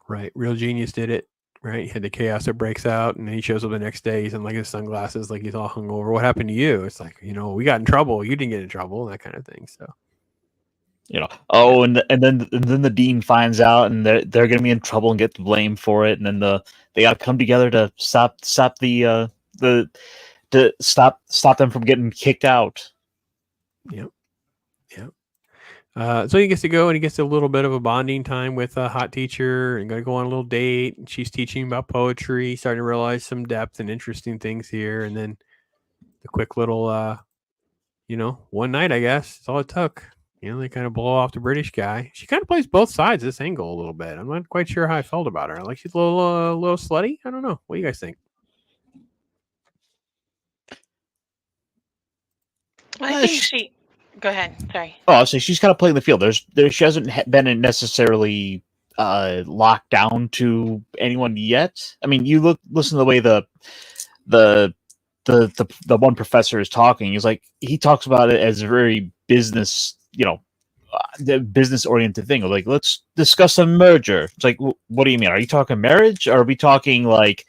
Right, Real Genius did it. Right, he had the chaos that breaks out, and then he shows up the next day. He's in like his sunglasses, like he's all hungover. What happened to you? It's like, we got in trouble. You didn't get in trouble, that kind of thing. So. And then the dean finds out, and they're going to be in trouble and get the blame for it, and then they got to come together to stop them from getting kicked out. Yep. So he gets to go, and he gets a little bit of a bonding time with a hot teacher, and going to go on a little date. And she's teaching about poetry, starting to realize some depth and interesting things here, and then the quick little, one night, I guess, that's all it took. They kind of blow off the British guy. She kind of plays both sides of this angle a little bit. I'm not quite sure how I felt about her. Like, she's a little slutty. I don't know. What do you guys think? I think she. Go ahead. Sorry. Oh, so she's kind of playing the field. She hasn't been necessarily locked down to anyone yet. I mean, listen to the way the one professor is talking. He talks about it as a very business. The business oriented thing. Like, let's discuss a merger. It's like, what do you mean? Are you talking marriage? Or are we talking like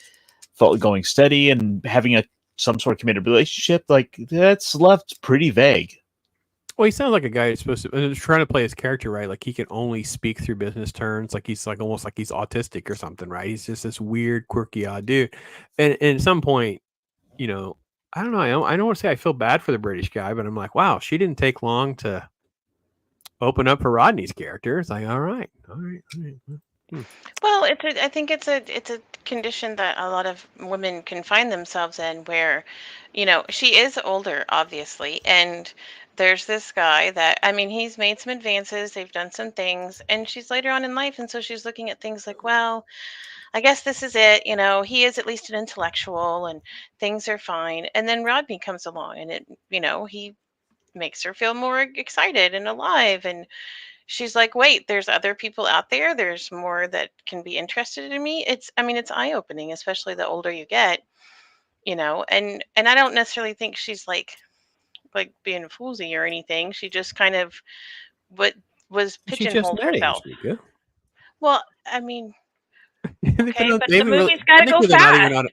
going steady and having some sort of committed relationship? Like, that's left pretty vague. Well, he sounds like a guy who's supposed to trying to play his character right. Like, he can only speak through business terms. Like, he's like almost like he's autistic or something, right? He's just this weird, quirky, odd dude. And at some point, I don't know. I don't want to say I feel bad for the British guy, but I'm like, wow, she didn't take long to open up for Rodney's character. It's like, all right. Well, I think it's a condition that a lot of women can find themselves in, where, she is older, obviously, and there's this guy that, he's made some advances, they've done some things, and she's later on in life, and so she's looking at things like, well, I guess this is it, he is at least an intellectual, and things are fine. And then Rodney comes along, and he makes her feel more excited and alive, and she's like, wait, there's other people out there, there's more that can be interested in me. It's eye-opening, especially the older you get, and I don't necessarily think she's like being foolsy or anything. She just kind of was pigeonholed herself. Well, okay, but the movie's got to go fast.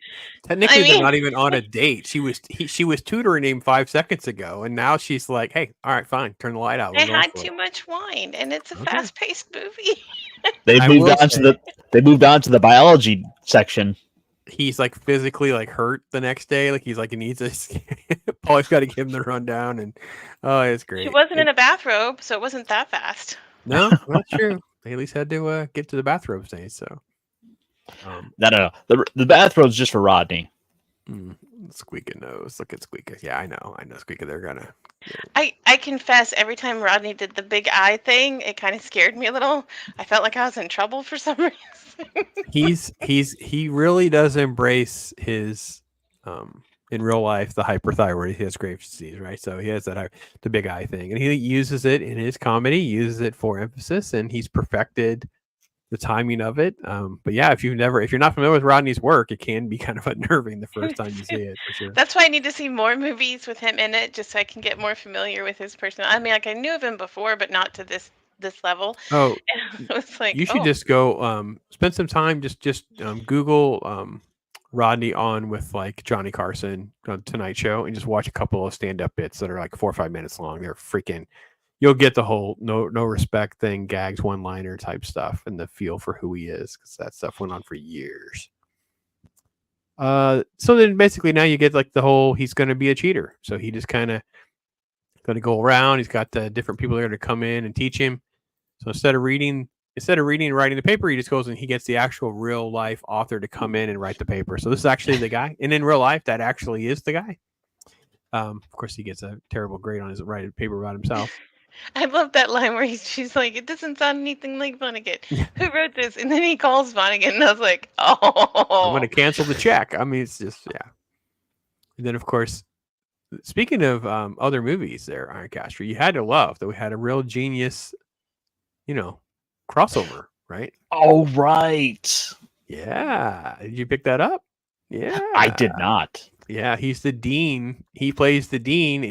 Technically, they're not even on a date. She was tutoring him 5 seconds ago, and now she's like, "Hey, all right, fine, turn the light out." They had too much wine, and it's a fast-paced movie. They moved on to the biology section. he's like physically like hurt the next day. Like he's like he needs a Paul's got to give him the rundown, and oh, it's great. She wasn't in a bathrobe, so it wasn't that fast. No, that's true. They at least had to get to the bathrobe stage. So, No. The bathrobe's just for Rodney. SQUEEKA knows. Look at SQUEEKA. Yeah, I know. SQUEEKA. They're gonna. I confess, every time Rodney did the big eye thing, it kind of scared me a little. I felt like I was in trouble for some reason. He really does embrace his in real life the hyperthyroid. He has Graves' disease, right? So he has that the big eye thing, and he uses it in his comedy. Uses it for emphasis, and he's perfected the timing of it. But yeah, if you're not familiar with Rodney's work, it can be kind of unnerving the first time you see it, for sure. That's why I need to see more movies with him in it, just so I can get more familiar with his personality. I mean, like I knew of him before, but not to this level. Oh, it was like, you should just go spend some time just Google Rodney on with like Johnny Carson on Tonight Show, and just watch a couple of stand-up bits that are like 4 or 5 minutes long. They're freaking. You'll get the whole no respect thing, gags, one-liner type stuff, and the feel for who he is, because that stuff went on for years. So then basically now you get like the whole he's going to be a cheater. So he just kind of going to go around. He's got the different people that are going to come in and teach him. So instead of reading and writing the paper, he just goes and he gets the actual real life author to come in and write the paper. So this is actually the guy, and in real life, that actually is the guy. Of course, he gets a terrible grade on his writing paper about himself. I love that line where she's like, it doesn't sound anything like Vonnegut. Who wrote this? And then he calls Vonnegut, and I was like, oh. I'm going to cancel the check. I mean, it's just, yeah. And then, of course, speaking of other movies there, Ironcaster, you had to love that we had a real genius, crossover, right? Oh, right. Yeah. Did you pick that up? Yeah. I did not. Yeah, he's the dean. He plays the dean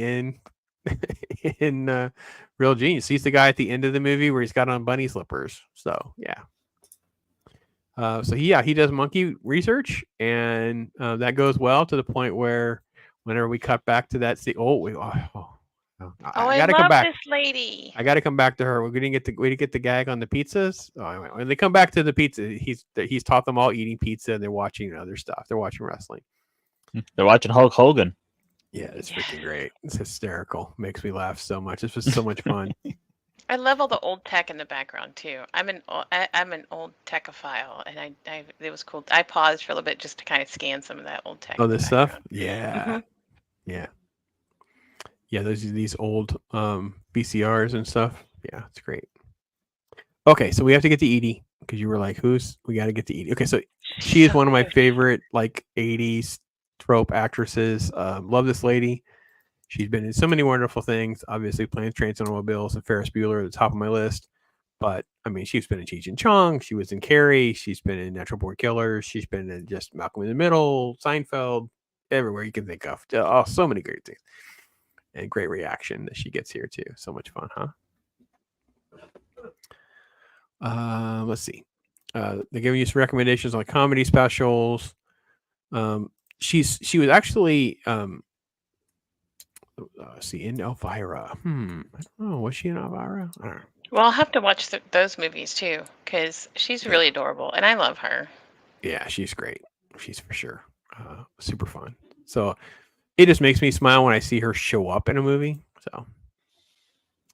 in Real Genius. He's the guy at the end of the movie where he's got on bunny slippers. So yeah. He does monkey research, and that goes well to the point where whenever we cut back to that scene, I gotta come back. This lady. I gotta come back to her. We didn't get the gag on the pizzas. When they come back to the pizza, he's taught them all eating pizza, and they're watching other stuff. They're watching wrestling. They're watching Hulk Hogan. Yeah, it's freaking great. It's hysterical. Makes me laugh so much. This was so much fun. I love all the old tech in the background too. I'm an old techophile, and it was cool. I paused for a little bit just to kind of scan some of that old tech. Oh, this stuff? Yeah. Yeah. Yeah, these old VCRs and stuff. Yeah, it's great. Okay, so we have to get to Edie, because you were like, we got to get to Edie. Okay, so she is one of my favorite like 80s trope actresses. Love this lady. She's been in so many wonderful things. Obviously, Planes, Trains, and Automobiles and Ferris Bueller at the top of my list. But I mean, she's been in Cheech and Chong. She was in Carrie. She's been in Natural Born Killers. She's been in just Malcolm in the Middle, Seinfeld, everywhere you can think of. Oh, so many great things. And great reaction that she gets here too. So much fun, huh? Let's see. They're giving you some recommendations on comedy specials. She was actually in Elvira. I don't know. Was she in Elvira? I don't know. Well, I'll have to watch those movies too, because she's really adorable, and I love her. Yeah, she's great. She's for sure super fun. So it just makes me smile when I see her show up in a movie. So,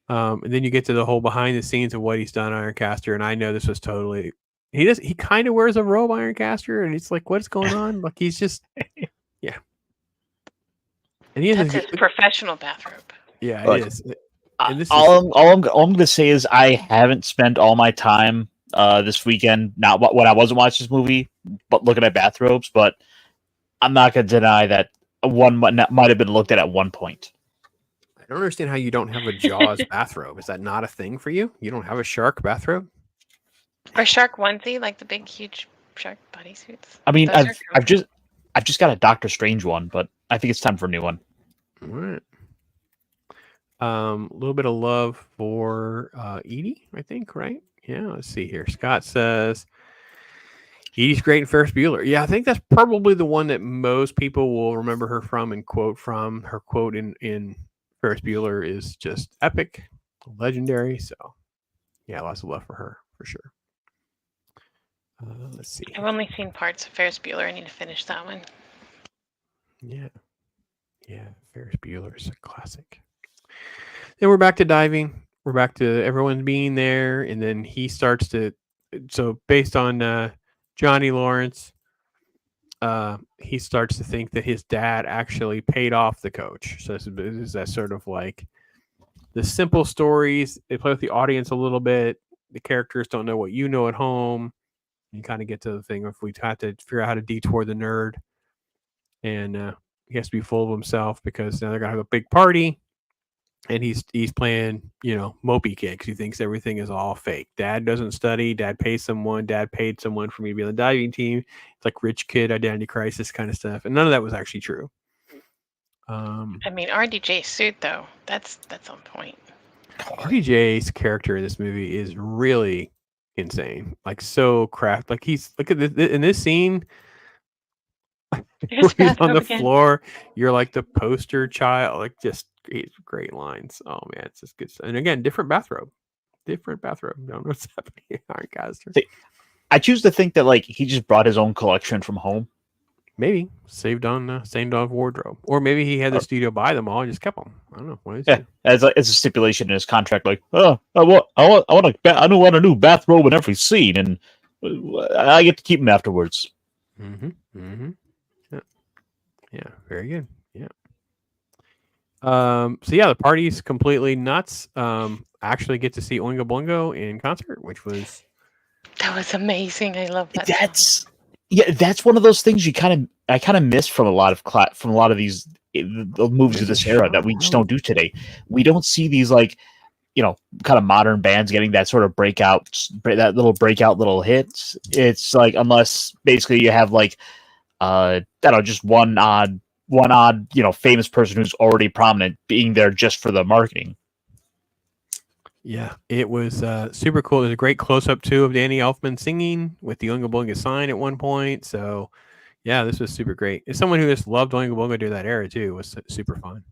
and then you get to the whole behind the scenes of what he's done, Ironcaster, and I know this was totally. He kind of wears a robe, Ironcaster, and it's like, what's going on? Like he's just, yeah. And that's his professional bathrobe. Yeah, it is. And all I'm going to say is I haven't spent all my time this weekend when I wasn't watching this movie, but looking at bathrobes. But I'm not going to deny that one might have been looked at one point. I don't understand how you don't have a Jaws bathrobe. Is that not a thing for you? You don't have a shark bathrobe? Or shark onesie, like the big, huge shark bodysuits. I mean, I've just got a Doctor Strange one, but I think it's time for a new one. All right. A little bit of love for Edie, I think, right? Yeah, let's see here. Scott says Edie's great in Ferris Bueller. Yeah, I think that's probably the one that most people will remember her from and quote from. Her quote in Ferris Bueller is just epic, legendary. So, yeah, lots of love for her, for sure. Let's see. I've only seen parts of Ferris Bueller. I need to finish that one. Yeah. Yeah, Ferris Bueller's a classic. Then we're back to diving. We're back to everyone being there, and then he starts to. So based on Johnny Lawrence, he starts to think that his dad actually paid off the coach. So this is that sort of like the simple stories. They play with the audience a little bit. The characters don't know what you know at home. You kind of get to the thing if we have to figure out how to detour the nerd, and he has to be full of himself because now they're gonna have a big party, and he's playing mopey kid because he thinks everything is all fake. Dad doesn't study. Dad pays someone. Dad paid someone for me to be on the diving team. It's like rich kid identity crisis kind of stuff, and none of that was actually true. I mean, RDJ's suit though, that's on point. RDJ's character in this movie is really insane, like so craft. Like he's look at in this scene where he's on the floor. You're like the poster child, like just great lines. Oh man, it's just good stuff. And again, different bathrobe. Don't know what's happening here, Ironcaster. I choose to think that like he just brought his own collection from home. Maybe saved on wardrobe, or maybe he had the studio buy them all and just kept them. I don't know. What is it? As a stipulation in his contract, like, I want a new bathrobe in every scene, and I get to keep them afterwards. Yeah, very good. Yeah. So yeah, the party's completely nuts. Actually get to see Oingo Boingo in concert, which was amazing. I love that. That's one of those things I kind of miss from a lot of these movies of this era that we just don't do today. We don't see these like, kind of modern bands getting that sort of breakout little hits. It's like, unless basically you have like, I don't know, just one odd, famous person who's already prominent being there just for the marketing. Yeah, it was super cool. There's a great close-up, too, of Danny Elfman singing with the Oingo Boingo sign at one point. So, yeah, this was super great. As someone who just loved Oingo Boingo during that era, too, it was super fun.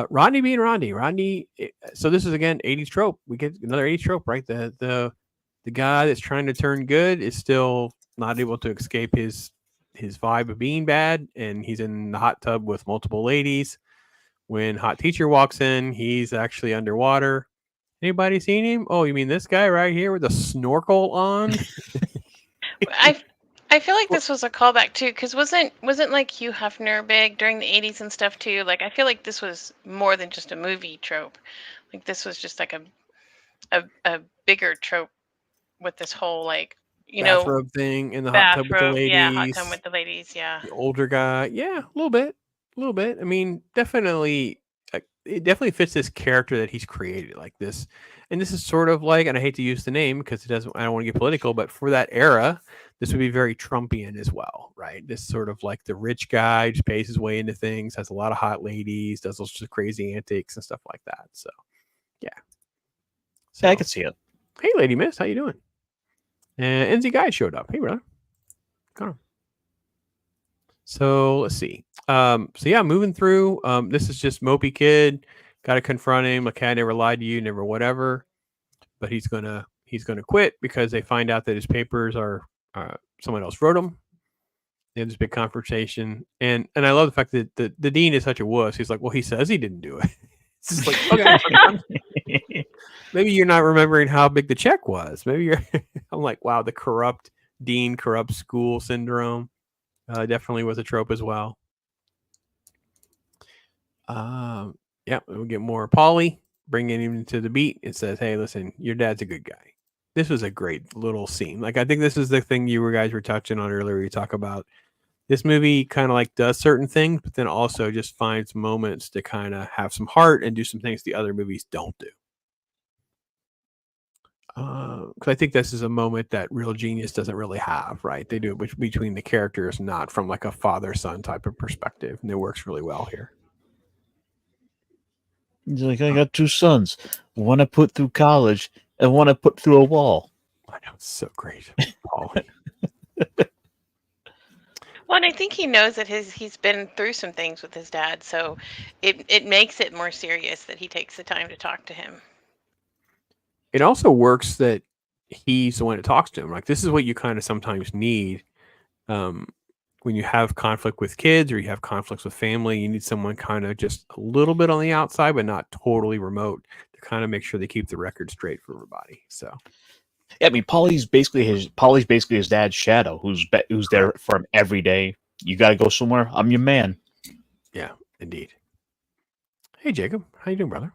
Rodney being Rodney. Rodney, so this is, again, 80s trope. We get another 80s trope, right? The guy that's trying to turn good is still not able to escape his vibe of being bad, and he's in the hot tub with multiple ladies. When hot teacher walks in, he's actually underwater. Anybody seen him? Oh, you mean this guy right here with a snorkel on? I feel like this was a callback too, because wasn't like Hugh Hefner big during the 80s and stuff too? Like I feel like this was more than just a movie trope. Like this was just like a bigger trope with this whole like bathrobe thing in the hot tub with the ladies. Yeah, hot tub with the ladies. Yeah, the older guy. Yeah, a little bit. I mean, definitely, it definitely fits this character that he's created, like this. And this is sort of like, and I hate to use the name because I don't want to get political, but for that era, this would be very Trumpian as well, right? This sort of like the rich guy just pays his way into things, has a lot of hot ladies, does those just crazy antics and stuff like that. So, yeah. So, I can see it. Hey, Lady Miss, how you doing? NZ Guy showed up. Hey, brother. Come on. So let's see. So yeah, moving through. This is just Mopey Kid. Got to confront him. Like, I never lied to you, never whatever. But he's gonna quit because they find out that his papers are someone else wrote them. They have this big confrontation, and I love the fact that the dean is such a wuss. He's like, well, he says he didn't do it. It's just like, okay, maybe you're not remembering how big the check was. Maybe you're. I'm like, wow, the corrupt dean, corrupt school syndrome. Definitely was a trope as well. Yeah, we'll get more Polly, bringing him to the beat. It says, hey, listen, your dad's a good guy. This was a great little scene. Like, I think this is the thing you guys were touching on earlier. You talk about this movie kind of like does certain things, but then also just finds moments to kind of have some heart and do some things the other movies don't do. Because I think this is a moment that real genius doesn't really have, right? They do it between the characters, not from like a father-son type of perspective, and it works really well here. He's like, I got two sons, one I put through college and one I put through a wall. I know, it's so great, Paul. Well, and I think he knows that he's been through some things with his dad, so it makes it more serious that he takes the time to talk to him. It also works that he's the one that talks to him. Like, this is what you kind of sometimes need when you have conflict with kids or you have conflicts with family. You need someone kind of just a little bit on the outside, but not totally remote, to kind of make sure they keep the record straight for everybody. So, yeah, I mean, Polly's basically his dad's shadow, who's there for him every day. You got to go somewhere. I'm your man. Yeah, indeed. Hey, Jacob, how you doing, brother?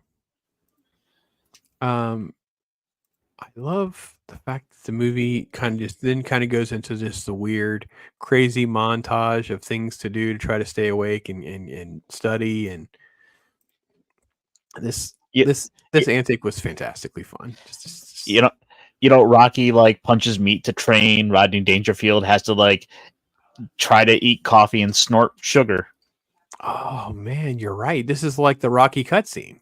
I love the fact that the movie kind of goes into just the weird, crazy montage of things to do to try to stay awake and study. And this antic was fantastically fun. You know, Rocky like punches meat to train. Rodney Dangerfield has to like try to eat coffee and snort sugar. Oh man, you're right. This is like the Rocky cutscene.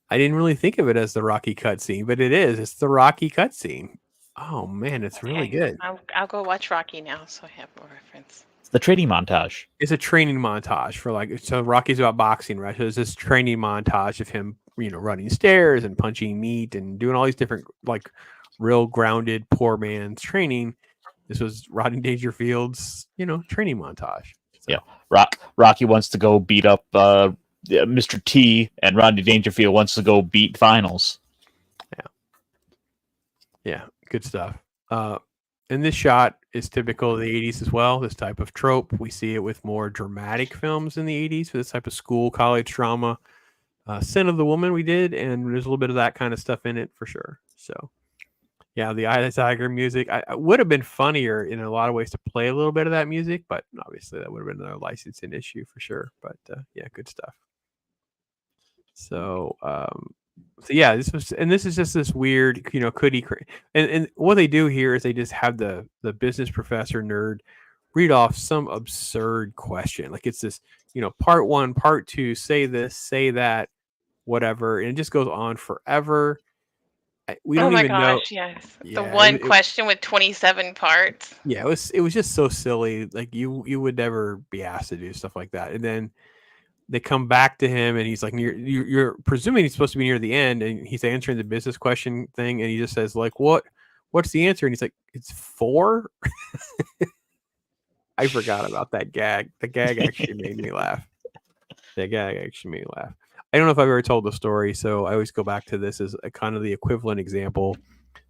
I didn't really think of it as the Rocky cutscene, but it is. It's the Rocky cutscene. Oh man, it's really good. I'll go watch Rocky now, so I have more reference. It's the training montage. It's a training montage for so Rocky's about boxing, right? So there's this training montage of him, running stairs and punching meat and doing all these different like real grounded poor man's training. This was Rodney Dangerfield's, training montage. So. Yeah, Rocky wants to go beat up Mr. T, and Rodney Dangerfield wants to go beat finals. Yeah, good stuff. And this shot is typical of the 80s as well. This type of trope, we see it with more dramatic films in the 80s for this type of school college drama. Sin of the Woman we did, and there's a little bit of that kind of stuff in it for sure. So yeah, the Eye of the Tiger music. I would have been funnier in a lot of ways to play a little bit of that music, but obviously that would have been another licensing issue for sure. But yeah, good stuff. So yeah, this is just this weird, and what they do here is they just have the business professor nerd read off some absurd question. Like it's this, part 1, part 2, say this, say that, whatever, and it just goes on forever. We don't even know. Yes. Yeah, the one question with 27 parts. Yeah, it was just so silly. Like you would never be asked to do stuff like that. And then they come back to him and he's like, you're presuming he's supposed to be near the end, and he's answering the business question thing, and he just says like, what's the answer? And he's like, it's 4. I forgot about that gag. The gag actually made me laugh. I don't know if I've ever told the story, so I always go back to this as a kind of the equivalent example.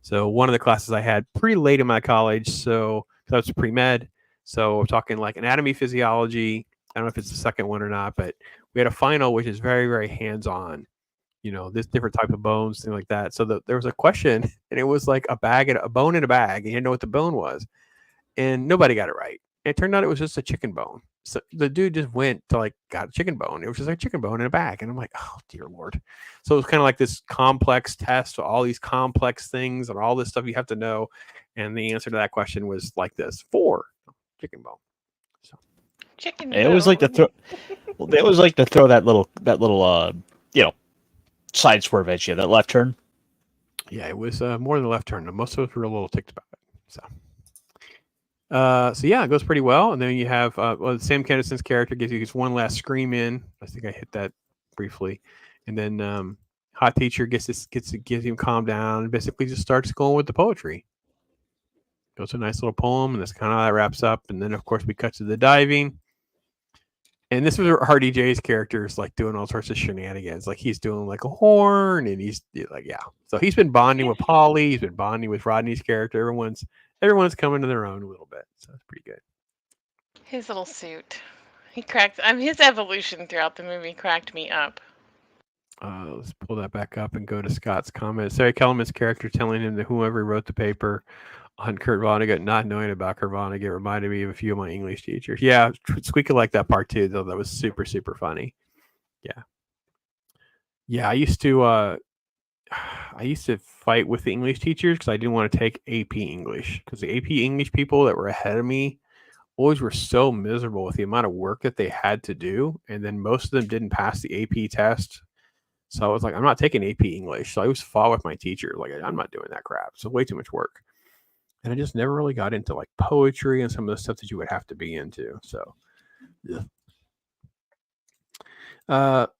So one of the classes I had pretty late in my college, so that was pre-med. So we're talking like anatomy, physiology. I don't know if it's the second one or not, but we had a final which is very, very hands-on. This different type of bones, thing like that. So there was a question, and it was like a bone in a bag, and you didn't know what the bone was, and nobody got it right. And it turned out it was just a chicken bone. So the dude just went to got a chicken bone. It was just like a chicken bone in a bag, and I'm like, oh dear Lord. So it was kind of like this complex test, all these complex things and all this stuff you have to know, and the answer to that question was like this: 4 chicken bone. Chicken. It was like to throw. Well, they always like to throw that little side swerve at you, that left turn. Yeah, it was more than a left turn. Most of us were a little ticked about it. So yeah, it goes pretty well. And then you have Sam Kinnison's character gives you one last scream in. I think I hit that briefly, and then hot teacher gives him calm down and basically just starts going with the poetry. Goes to a nice little poem, and that's kind of how that wraps up. And then of course we cut to the diving. And this was Hardy J's characters like doing all sorts of shenanigans. Like he's doing like a horn, and he's like, yeah. So he's been bonding with Polly. He's been bonding with Rodney's character. Everyone's coming to their own a little bit. So it's pretty good. His little suit. He cracked. His evolution throughout the movie cracked me up. Let's pull that back up and go to Scott's comment. Sarah Kellerman's character telling him that whoever wrote the paper on Kurt Vonnegut, not knowing about Kurt Vonnegut, reminded me of a few of my English teachers. Yeah, SQUEEKA liked that part too, though. That was super, super funny. Yeah. I used to fight with the English teachers because I didn't want to take AP English, because the AP English people that were ahead of me always were so miserable with the amount of work that they had to do, and then most of them didn't pass the AP test. So I was like, I'm not taking AP English. So I always fought with my teacher, like, I'm not doing that crap. It's way too much work. And I just never really got into like poetry and some of the stuff that you would have to be into. So, yeah.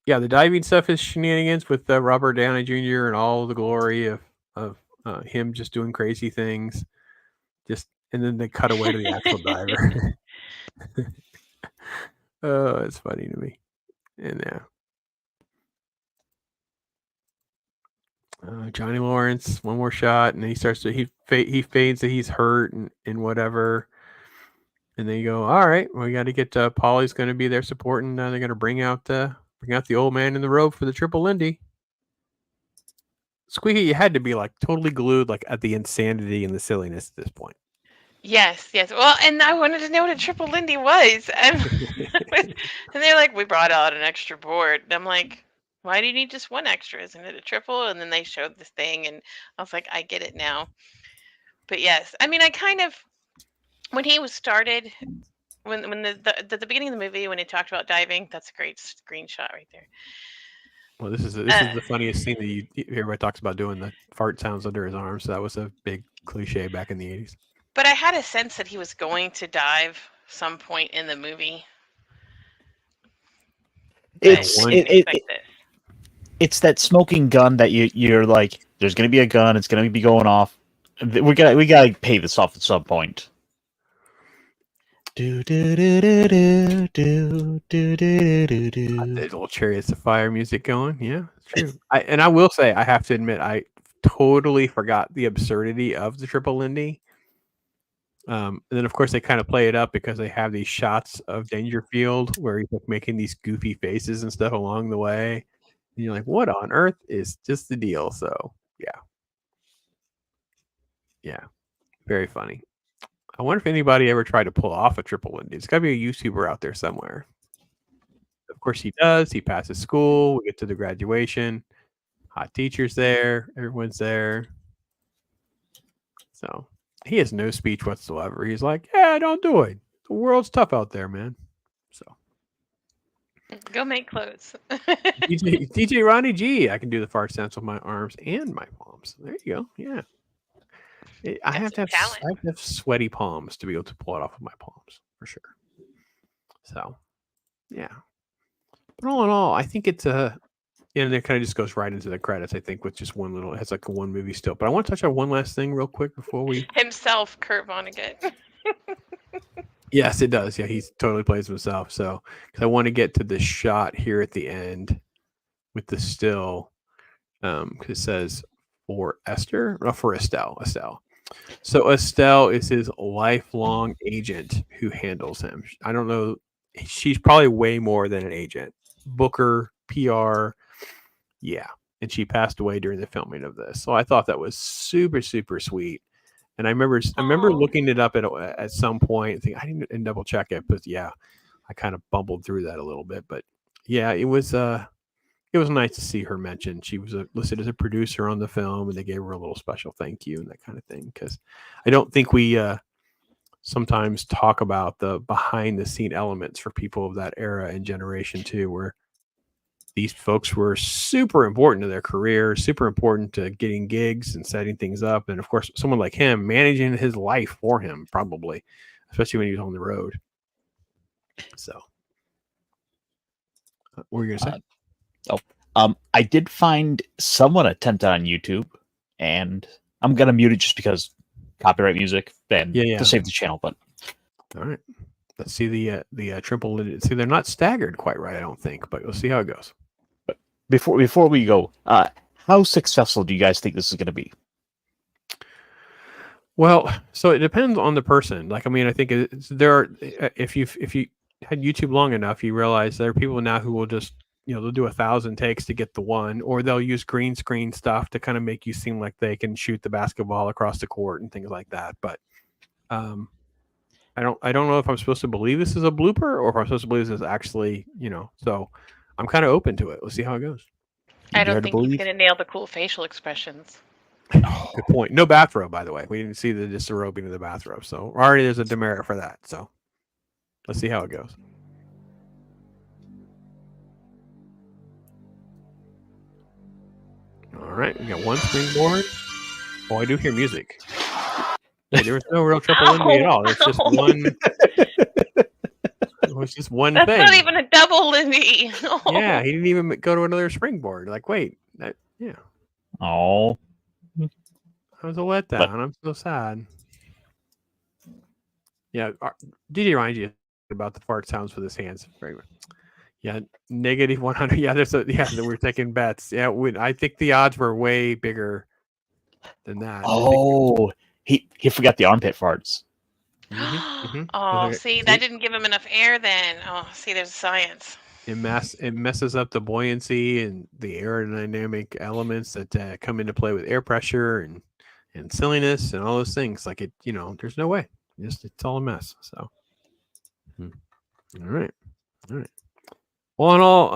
The diving stuff is shenanigans with Robert Downey Jr. and all the glory of him just doing crazy things, and then they cut away to the actual diver. Oh, it's funny to me. And Johnny Lawrence, one more shot, and he starts to he fades that he's hurt and whatever. And they go, all right, we got to get Polly's going to be there supporting. They're going to bring out the old man in the robe for the triple Lindy. SQUEEKA, you had to be like totally glued, like at the insanity and the silliness at this point. Yes. Well, and I wanted to know what a triple Lindy was. And they're like, we brought out an extra board. And I'm like, why do you need just one extra? Isn't it a triple? And then they showed this thing, and I was like, I get it now. But yes, I mean, I kind of, when he was started, when the beginning of the movie, when he talked about diving, that's a great screenshot right there. Well, this is the funniest scene that everybody talks about, doing the fart sounds under his arm. So that was a big cliche back in the 80s. But I had a sense that he was going to dive some point in the movie. It's that smoking gun that you're like, there's going to be a gun, it's going to be going off. We got to pay this off at some point. That little Chariots of Fire music going. Yeah, it's true. I will say, I have to admit, I totally forgot the absurdity of the triple Lindy. And then, of course, they kind of play it up because they have these shots of Dangerfield where he's like making these goofy faces and stuff along the way. And you're like, what on earth is just the deal? So, yeah, very funny. I wonder if anybody ever tried to pull off a triple Lindy. It's got to be a YouTuber out there somewhere. Of course, he does. He passes school. We get to the graduation. Hot teacher's there. Everyone's there. So he has no speech whatsoever. He's like, yeah, don't do it. The world's tough out there, man. So go make clothes. DJ Ronnie G. I can do the fart sounds with my arms and my palms. There you go. Yeah. I have to have sweaty palms to be able to pull it off with my palms for sure. So, yeah. But all in all, I think it's and it kind of just goes right into the credits. I think with just one little, it has like one movie still. But I want to touch on one last thing real quick before we himself, Kurt Vonnegut. Yes, it does. Yeah, he totally plays himself. So, because I want to get to the shot here at the end with the still, because it says for Esther, or for Estelle. So Estelle is his lifelong agent who handles him. I don't know. She's probably way more than an agent. Booker, PR. Yeah. And she passed away during the filming of this. So I thought that was super, super sweet. And I remember looking it up at some point. I didn't double check it, but yeah, I kind of bumbled through that a little bit. But yeah, it was nice to see her mentioned. She was listed as a producer on the film, and they gave her a little special thank you and that kind of thing. Because I don't think we sometimes talk about the behind the scene elements for people of that era and generation too, where these folks were super important to their career, super important to getting gigs and setting things up. And of course, someone like him managing his life for him, probably, especially when he was on the road. So what were you going to say? I did find someone attempted on YouTube, and I'm going to mute it just because copyright music and to save the channel. But all right, let's see the triple. See, they're not staggered quite right, I don't think, but we'll see how it goes. But before we go, how successful do you guys think this is going to be? Well, so it depends on the person. Like, I mean, I think there are, if you had YouTube long enough, you realize there are people now who will just, they'll do 1,000 takes to get the one, or they'll use green screen stuff to kind of make you seem like they can shoot the basketball across the court and things like that. But I don't know if I'm supposed to believe this is a blooper or if I'm supposed to believe this is actually, so I'm kind of open to it. We'll see how it goes. I don't think he's going to nail the cool facial expressions. Good point. No bathrobe, by the way. We didn't see the disrobing of the bathrobe. So already there's a demerit for that. So let's see how it goes. All right, we got one springboard. Oh, I do hear music. Hey, there was no real triple Lindy at all. It's just one. It was just one That's thing. not even a double Lindy. Yeah, he didn't even go to another springboard. Like, wait, yeah. Oh. That was a letdown. But I'm so sad. Yeah, DJ reminds you about the fart sounds with his hands. Very good. Yeah, negative 100. Yeah, we're taking bets. Yeah, I think the odds were way bigger than that. oh, he forgot the armpit farts. Oh, see, that didn't give him enough air then. Oh, see, there's science. It messes up the buoyancy and the aerodynamic elements that come into play with air pressure and silliness and all those things. Like it, there's no way. It's all a mess. So, all right. All in all,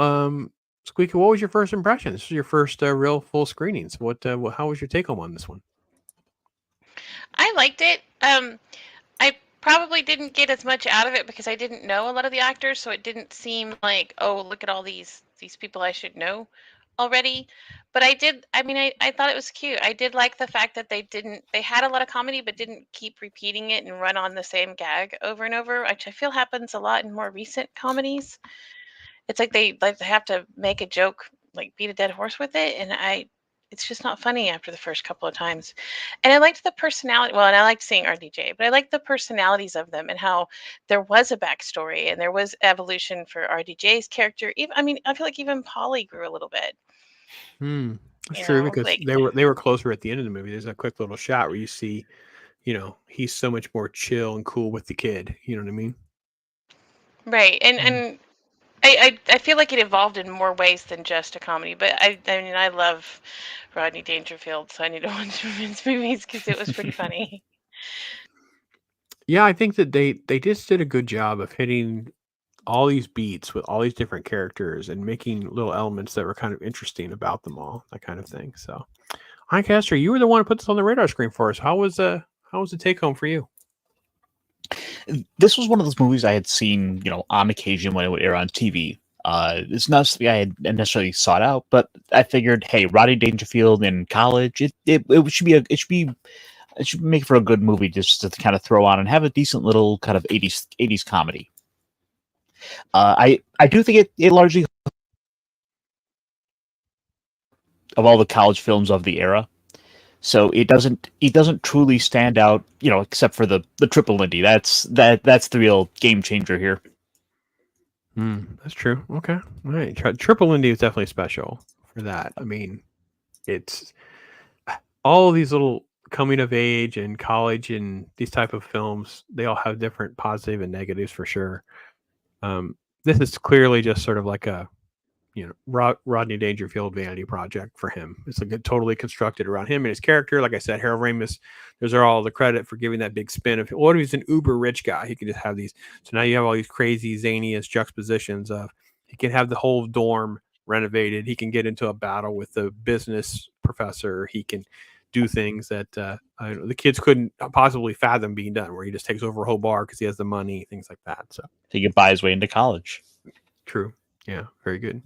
SQUEEKA, what was your first impression? This was your first real full screenings. How was your take home on this one? I liked it. I probably didn't get as much out of it because I didn't know a lot of the actors, so it didn't seem like, oh, look at all these people I should know already. But I did. I mean, I thought it was cute. I did like the fact that they had a lot of comedy, but didn't keep repeating it and run on the same gag over and over, which I feel happens a lot in more recent comedies. It's like they have to make a joke, like beat a dead horse with it, and it's just not funny after the first couple of times. And I liked the personality. Well, and I liked seeing RDJ, but I liked the personalities of them and how there was a backstory and there was evolution for RDJ's character. I feel like even Polly grew a little bit. That's true, because they were closer at the end of the movie. There's a quick little shot where you see, he's so much more chill and cool with the kid. You know what I mean? Right. And I feel like it evolved in more ways than just a comedy, but I love Rodney Dangerfield, so I need to watch his movies because it was pretty funny. Yeah, I think that they just did a good job of hitting all these beats with all these different characters and making little elements that were kind of interesting about them all, that kind of thing. So, IRONCASTER, you were the one who put this on the radar screen for us. How was the take home for you? This was one of those movies I had seen, on occasion when it would air on TV. It's not something I had necessarily sought out, but I figured, hey, Rodney Dangerfield in college, it should make for a good movie just to kind of throw on and have a decent little kind of 80s comedy. I do think it largely, of all the college films of the era. So it doesn't truly stand out, except for the Triple Lindy. That's the real game changer here. That's true. Okay. All right. Triple Lindy is definitely special for that. I mean, it's all of these little coming of age and college and these type of films. They all have different positive and negatives for sure. This is clearly just sort of like a, Rodney Dangerfield vanity project for him. It's totally constructed around him and his character. Like I said, Harold Ramis, those are all the credit for giving that big spin of, what if he's an uber rich guy? He could just have these. So now you have all these crazy zaniest juxtapositions of, he can have the whole dorm renovated. He can get into a battle with the business professor. He can do things that the kids couldn't possibly fathom being done, where he just takes over a whole bar because he has the money, things like that. So he could buy his way into college. True. Yeah. Very good.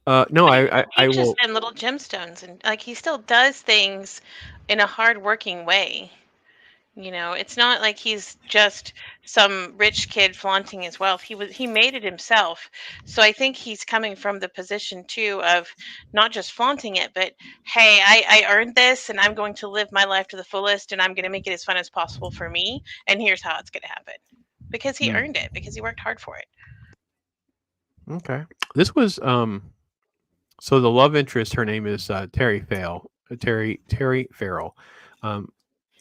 No, I will. And little gemstones, and like he still does things in a hard-working way. It's not like he's just some rich kid flaunting his wealth. He made it himself. So I think he's coming from the position too of not just flaunting it, but hey, I earned this, and I'm going to live my life to the fullest, and I'm going to make it as fun as possible for me. And here's how it's going to happen, because he earned it, because he worked hard for it. Okay, this was So the love interest, her name is Terry Farrell.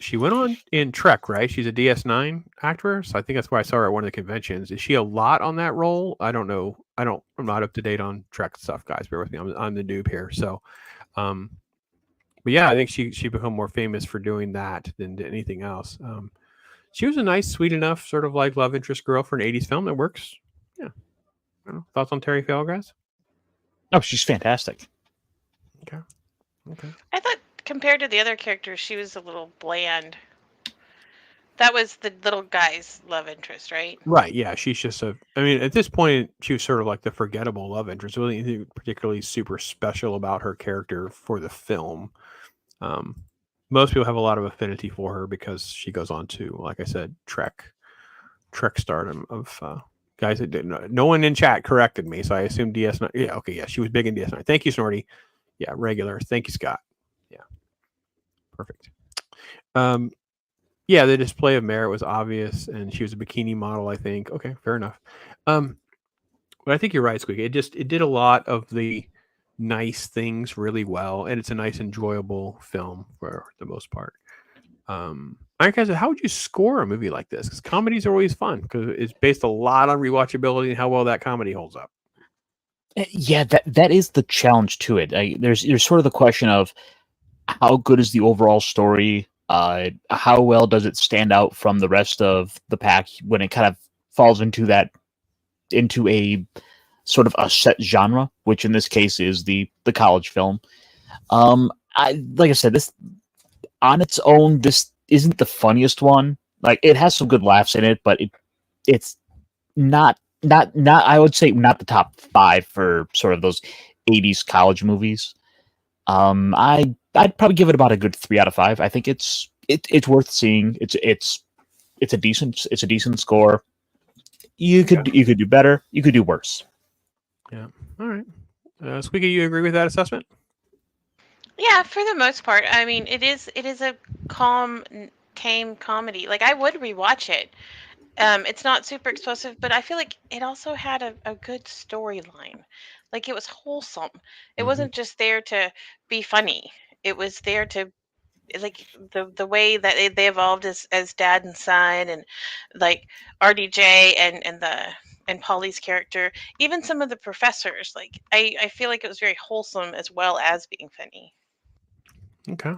She went on in Trek, right? She's a DS9 actress. I think that's why I saw her at one of the conventions. Is she a lot on that role? I don't know. I'm not up to date on Trek stuff, guys. Bear with me. I'm the noob here. So, but yeah, I think she became more famous for doing that than anything else. She was a nice, sweet enough sort of like love interest girl for an 80s film that works. Yeah. I don't know. Thoughts on Terry Farrell, guys? Oh, she's fantastic. Okay. I thought compared to the other characters, she was a little bland. That was the little guy's love interest, right? Right. Yeah. She's just at this point, she was sort of like the forgettable love interest. There wasn't anything particularly super special about her character for the film. Most people have a lot of affinity for her because she goes on to, like I said, Trek stardom of guys that didn't. No one in chat corrected me, so I assumed DS9. Yeah. Okay. Yeah. She was big in DS9. Thank you, Snorty. Yeah. Regular. Thank you, Scott. Yeah. Perfect. Yeah, the display of merit was obvious, and she was a bikini model, I think. Okay, fair enough. But I think you're right, Squeak. It did a lot of the nice things really well, and it's a nice, enjoyable film for the most part. Ironcastle, how would you score a movie like this? Because comedies are always fun because it's based a lot on rewatchability and how well that comedy holds up. Yeah, that is the challenge to it. There's sort of the question of how good is the overall story? How well does it stand out from the rest of the pack when it kind of falls into a sort of a set genre, which in this case is the college film. Like I said, this on its own, this isn't the funniest one. Like it has some good laughs in it, but it's not I would say not the top 5 for sort of those 80s college movies. I'd probably give it about a good 3 out of 5. I think it's worth seeing. It's a decent score. You could do better. You could do worse. Yeah. All right. Squeaky, you agree with that assessment? Yeah, for the most part. I mean, it is a tame comedy. Like I would rewatch it. It's not super explosive, but I feel like it also had a good storyline. Like it was wholesome. It wasn't just there to be funny. It was there to like the way that they evolved as dad and son, and like RDJ and Polly's character, even some of the professors. Like I feel like it was very wholesome as well as being funny. Okay.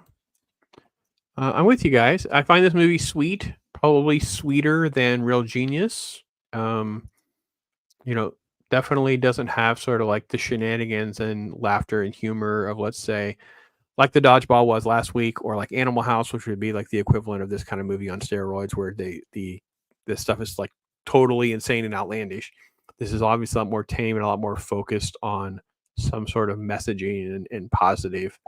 I'm with you guys. I find this movie sweet, probably sweeter than Real Genius. You know, definitely doesn't have sort of like the shenanigans and laughter and humor of, let's say, like the Dodgeball was last week, or like Animal House, which would be like the equivalent of this kind of movie on steroids, where this stuff is like totally insane and outlandish. This is obviously a lot more tame and a lot more focused on some sort of messaging and positive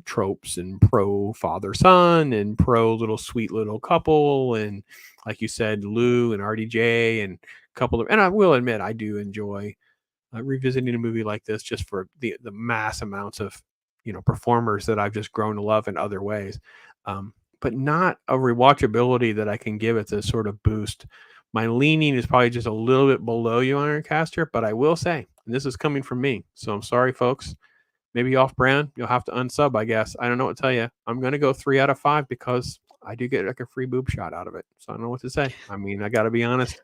tropes and pro father son and pro little sweet little couple, and like you said, Lou and RDJ and a couple of, and I will admit I do enjoy revisiting a movie like this just for the mass amounts of performers that I've just grown to love in other ways, but not a rewatchability that I can give it to sort of boost. My leaning is probably just a little bit below you, Ironcaster, but I will say, and this is coming from me, so I'm sorry, folks. Maybe off brand, you'll have to unsub, I guess. I don't know what to tell you. I'm going to go 3 out of 5 because I do get like a free boob shot out of it. So I don't know what to say. I mean, I got to be honest.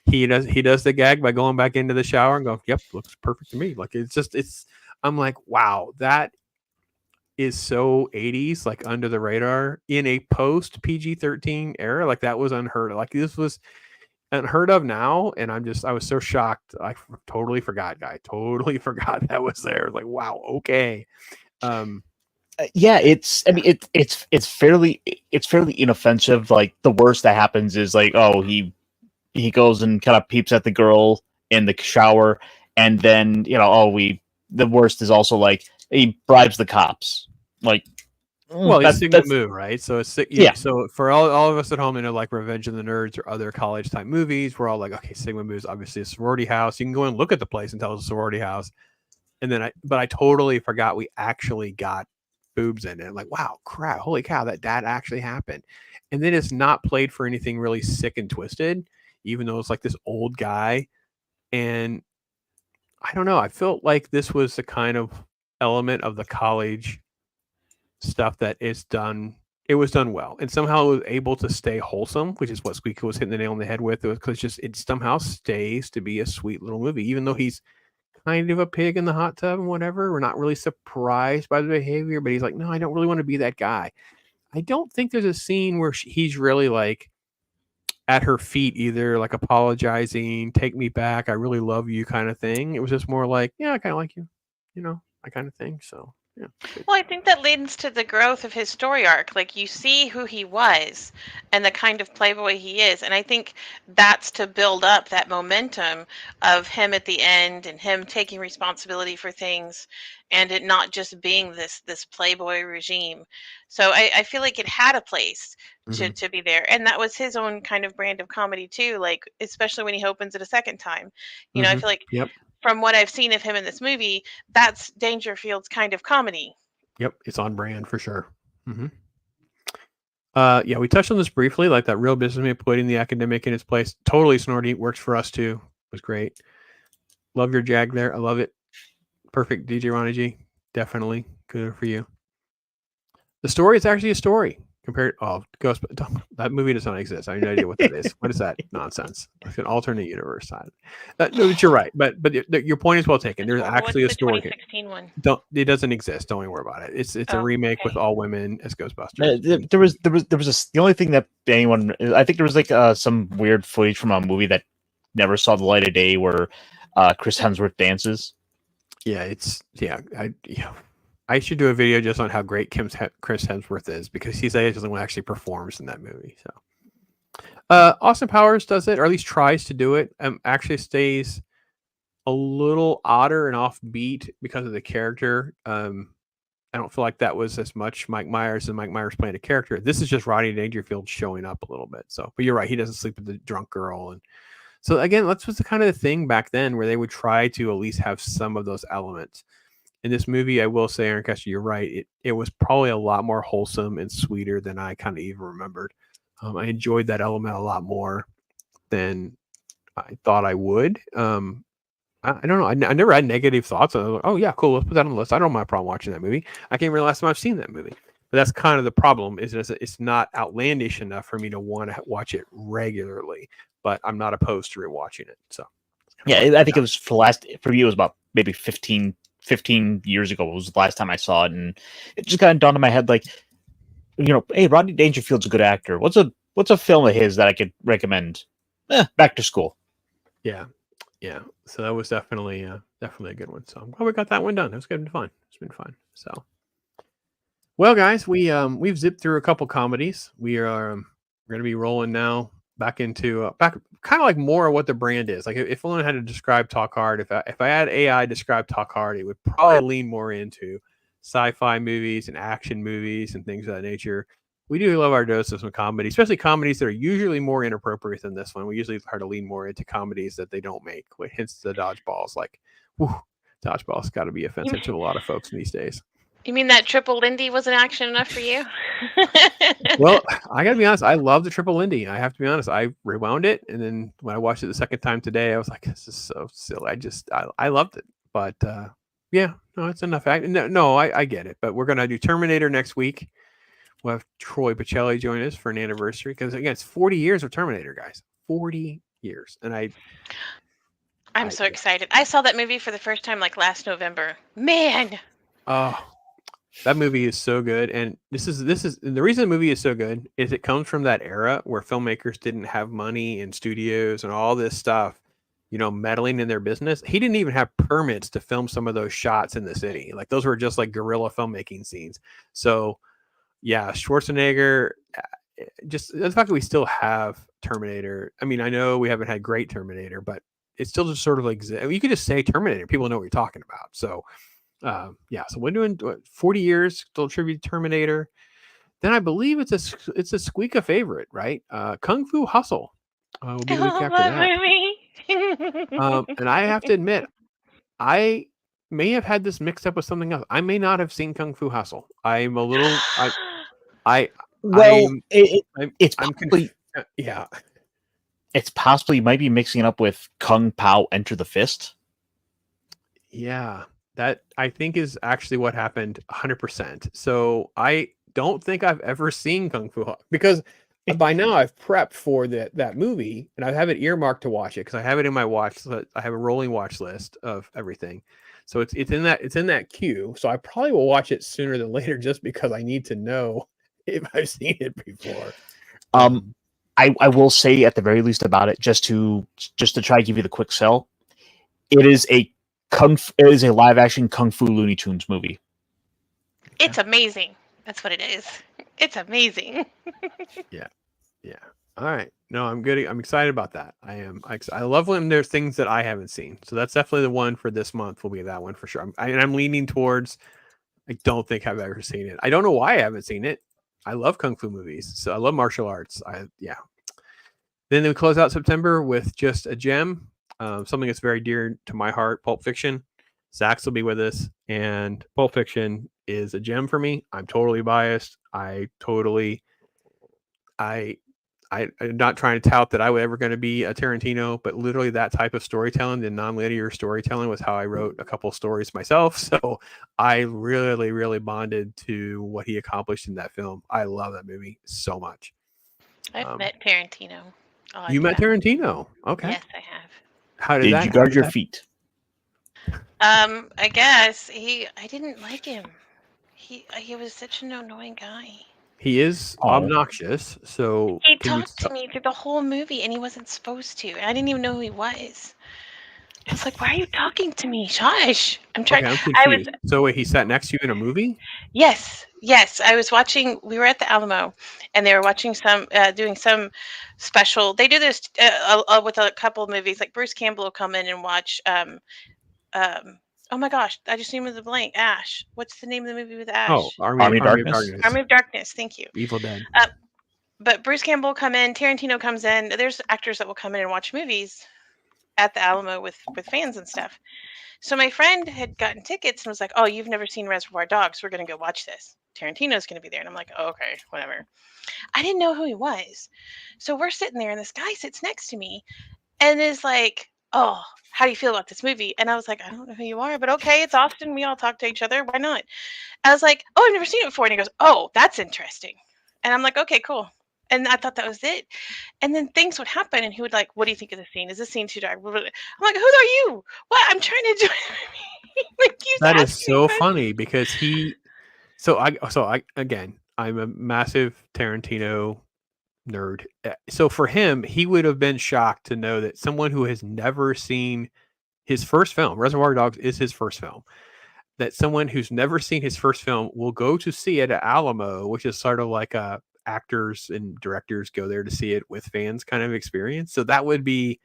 He does the gag by going back into the shower and go, "Yep, looks perfect to me." Like I'm like, wow, that is so 80s, like under the radar in a post PG-13 era. Like that was unheard of. Like this was unheard of now, and I was so shocked. I totally forgot, guy. Totally forgot that was there. Like, wow, okay. Yeah, it's fairly inoffensive. Like the worst that happens is like, oh, he goes and kind of peeps at the girl in the shower, and then the worst is also like he bribes the cops. Like, well, it's Sigma Moo, right? So it's yeah. So for all of us at home, like Revenge of the Nerds or other college type movies, we're all like, okay, Sigma Moo is obviously a sorority house. You can go and look at the place and tell it's a sorority house. And then I totally forgot we actually got boobs in it. I'm like, wow, crap, holy cow, that actually happened. And then it's not played for anything really sick and twisted, even though it's like this old guy. And I don't know, I felt like this was the kind of element of the college stuff that is done. It was done well, and somehow it was able to stay wholesome, which is what SQUEEKA was hitting the nail on the head with. It was because it somehow stays to be a sweet little movie, even though he's kind of a pig in the hot tub and whatever. We're not really surprised by the behavior, but he's like, no, I don't really want to be that guy. I don't think there's a scene where he's really like at her feet, either like apologizing, take me back, I really love you kind of thing. It was just more like, yeah, I kind of like you, I kind of thing. So yeah. Well, I think that leads to the growth of his story arc. Like you see who he was and the kind of playboy he is. And I think that's to build up that momentum of him at the end and him taking responsibility for things and it not just being this playboy regime. So I feel like it had a place to be there. And that was his own kind of brand of comedy too, like especially when he opens it a second time. I feel like from what I've seen of him in this movie, that's Dangerfield's kind of comedy. Yep, it's on brand for sure. Yeah, we touched on this briefly, like that real businessman putting the academic in its place. Totally snorty. Works for us too. Was great. Love your jag there. I love it. Perfect, DJ Ronnie G. Definitely good for you. The story is actually a story compared. Oh, Ghost. That movie does not exist. I have no idea what that is. What is that nonsense? It's an alternate universe. No, but you're right. But your point is well taken. There's actually a story. 2016 one? It doesn't exist. Don't even worry about it. It's a remake with all women as Ghostbusters. The only thing that anyone, I think there was like some weird footage from a movie that never saw the light of day where Chris Hemsworth dances. Yeah, I should do a video just on how great Chris Hemsworth is, because he's the only one who actually performs in that movie. So, Austin Powers does it, or at least tries to do it. Actually stays a little odder and offbeat because of the character. I don't feel like that was as much Mike Myers and Mike Myers playing a character. This is just Rodney Dangerfield showing up a little bit. So, but you're right, he doesn't sleep with the drunk girl, and so again, that was the kind of the thing back then where they would try to at least have some of those elements. In this movie, I will say, Aaron, you're right. It was probably a lot more wholesome and sweeter than I kind of even remembered. I enjoyed that element a lot more than I thought I would. I don't know. I never had negative thoughts. I was like, oh, yeah, cool. Let's put that on the list. I don't have my problem watching that movie. I can't remember the last time I've seen that movie. But that's kind of the problem, is it's not outlandish enough for me to want to watch it regularly. But I'm not opposed to rewatching it. So, yeah, I think it was for me, it was about maybe 15 years ago was the last time I saw it, and it just kind of dawned in my head, like, hey, Rodney Dangerfield's a good actor. What's a film of his that I could recommend? Back to School. Yeah. So that was definitely a good one. So I'm glad we got that one done. It was good and fun. It's been fun. So, well, guys, we've zipped through a couple comedies. We're going to be rolling now back into kind of like more of what the brand is. Like, if someone had to describe Talk Hard, if I had AI describe Talk Hard, it would probably lean more into sci-fi movies and action movies and things of that nature. We do love our dose of some comedy, especially comedies that are usually more inappropriate than this one. We usually try to lean more into comedies that they don't make, hence the Dodgeballs. Like, Dodgeball's got to be offensive to a lot of folks these days. You mean that Triple Lindy wasn't action enough for you? Well, I gotta be honest. I love the Triple Lindy. I have to be honest. I rewound it, and then when I watched it the second time today, I was like, "This is so silly." I loved it. But yeah, no, it's enough. No, I get it. But we're gonna do Terminator next week. We'll have Troy Pacelli join us for an anniversary, because again, it's 40 years of Terminator, guys. 40 years, and I'm so excited. I saw that movie for the first time like last November. Man. Oh. That movie is so good, and this is the reason the movie is so good is it comes from that era where filmmakers didn't have money and studios and all this stuff, meddling in their business. He didn't even have permits to film some of those shots in the city. Like, those were just like guerrilla filmmaking scenes. So, yeah, Schwarzenegger. Just the fact that we still have Terminator. I mean, I know we haven't had great Terminator, but it still just sort of exists. You could just say Terminator. People know what you're talking about. So. So we're doing 40 years, still tribute to Terminator. Then I believe it's a SQUEEKA favorite, right? Kung Fu Hustle will be the week after that. And I have to admit, I may have had this mixed up with something else. I may not have seen Kung Fu Hustle. I'm a little. It's probably yeah. It's possibly, you might be mixing it up with Kung Pao Enter the Fist. Yeah. That, I think, is actually what happened 100%. So I don't think I've ever seen Kung Fu Hustle, because by now I've prepped for that movie, and I have it earmarked to watch it because I have it in my watch list. I have a rolling watch list of everything. So it's in that queue. So I probably will watch it sooner than later, just because I need to know if I've seen it before. I will say at the very least about it, just to try to give you the quick sell. It is a live action Kung Fu Looney Tunes movie. It's amazing. That's what it is. It's amazing. Yeah. All right. No, I'm good. I'm excited about that. I am. I love when there's things that I haven't seen. So that's definitely the one for this month. Will be that one for sure. I'm leaning towards. I don't think I've ever seen it. I don't know why I haven't seen it. I love Kung Fu movies. So I love martial arts. Then we close out September with just a gem. Something that's very dear to my heart, Pulp Fiction. Zach's will be with us, and Pulp Fiction is a gem for me. I'm totally biased. I totally I'm not trying to tout that I was ever going to be a Tarantino, but literally that type of storytelling, the non-linear storytelling, was how I wrote a couple of stories myself. So I really, really bonded to what he accomplished in that film. I love that movie so much. I've met Tarantino. Oh, You met Tarantino? Okay. Yes, I have. How did you guard your feet? I guess I didn't like him. He was such an annoying guy. He is obnoxious, so he talked to me through the whole movie, and he wasn't supposed to. I didn't even know who he was. I was like, "Why are you talking to me, Josh?" I'm trying. Okay, I'm confused. So wait, he sat next to you in a movie? Yes. I was watching. We were at the Alamo, and they were watching doing some special. They do this with a couple of movies. Like Bruce Campbell will come in and watch. Oh my gosh, I just named the blank. Ash. What's the name of the movie with Ash? Oh, Army of Darkness. Army of Darkness. Thank you. Evil Dead. But Bruce Campbell will come in. Tarantino comes in. There's actors that will come in and watch movies at the Alamo with fans and stuff. So my friend had gotten tickets and was like, "Oh, you've never seen Reservoir Dogs? We're gonna go watch this. Tarantino's gonna be there." And I'm like, "Oh, okay, whatever." I didn't know who he was. So we're sitting there, and this guy sits next to me, and is like, "Oh, how do you feel about this movie?" And I was like, "I don't know who you are, but okay, it's Austin. We all talk to each other. Why not?" I was like, "Oh, I've never seen it before." And he goes, "Oh, that's interesting." And I'm like, "Okay, cool." And I thought that was it. And then things would happen, and he would like, "What do you think of the scene? Is this scene too dark?" I'm like, "Who are you? What? I'm trying to do it." Like, that is so funny because I'm a massive Tarantino nerd. So for him, he would have been shocked to know that someone who has never seen his first film, Reservoir Dogs is his first film, that someone who's never seen his first film will go to see it at Alamo, which is sort of like a actors and directors go there to see it with fans kind of experience. So that would be,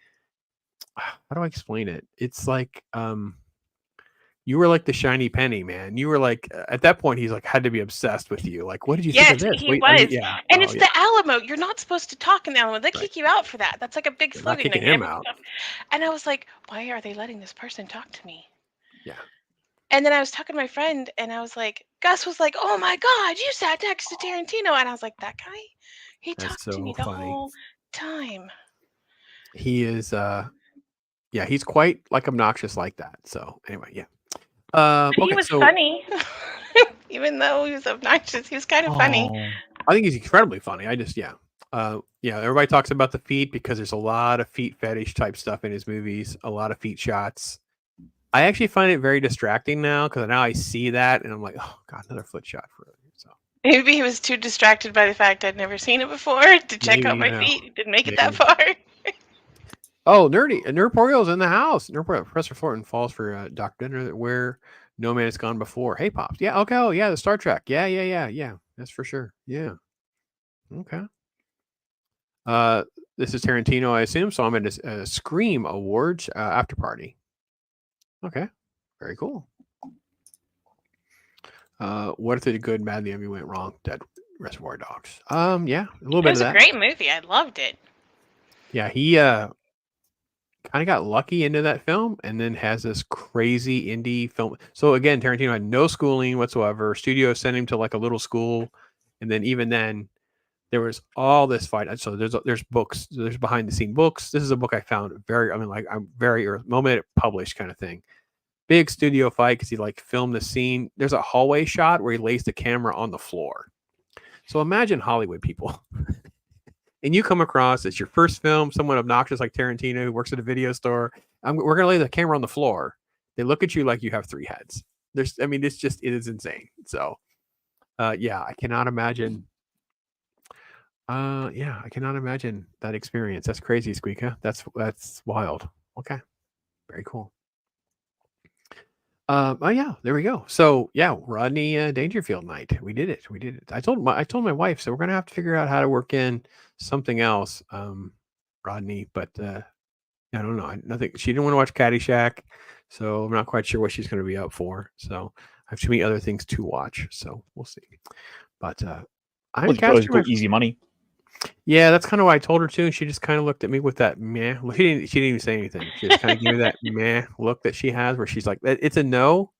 how do I explain it? It's like, you were like the shiny penny, man. You were like, at that point, he's like, had to be obsessed with you. Like, what did you think of this? He was. And it's the Alamo. You're not supposed to talk in the Alamo. They kick you out for that. That's like a big slogan. Kicking him out. And I was like, why are they letting this person talk to me? Yeah. And then I was talking to my friend, and I was like, Gus was like, "Oh my God, you sat next to Tarantino." And I was like, that guy? He talked to me the whole time. He is, he's quite like obnoxious like that. So anyway, yeah. He was funny. Even though he was obnoxious, he was kind of funny. I think he's incredibly funny. Everybody talks about the feet because there's a lot of feet fetish type stuff in his movies, a lot of feet shots. I actually find it very distracting now because now I see that and I'm like, oh God, another foot shot for it. So maybe he was too distracted by the fact I'd never seen it before to check out my feet. Didn't make it that far. Oh, Nerdporio's in the house. Professor Thornton falls for Dr. Dinner where no man has gone before. Hey, Pops. Yeah, okay. Oh, yeah, the Star Trek. Yeah. That's for sure. Yeah. Okay. This is Tarantino, I assume. So I'm at a Scream Awards after party. Okay. Very cool. What if the good, bad, the ugly went wrong? Dead Reservoir Dogs. Yeah, a little bit of that. It was a great movie. I loved it. Yeah, he kind of got lucky into that film and then has this crazy indie film. So again, Tarantino had no schooling whatsoever. Studio sent him to like a little school. And then even then there was all this fight. So there's books, there's behind the scene books. This is a book I found I'm very early, moment it published kind of thing. Big studio fight because he like filmed the scene. There's a hallway shot where he lays the camera on the floor. So imagine Hollywood people. And you come across, it's your first film, someone obnoxious like Tarantino who works at a video store. We're going to lay the camera on the floor. They look at you like you have three heads. It is insane. So, I cannot imagine. I cannot imagine that experience. That's crazy, SQUEEKA. That's wild. Okay. Very cool. There we go. So Rodney Dangerfield night. We did it. I told my wife, so we're gonna have to figure out how to work in something else, Rodney. But I don't know. Nothing. She didn't want to watch Caddyshack, so I'm not quite sure what she's gonna be up for. So I have too many other things to watch. So we'll see. But you could always go Easy Money. Yeah, that's kind of what I told her too. She just kind of looked at me with that meh. She didn't even say anything. She just kind of gave me that meh look that she has, where she's like, "It's a no,"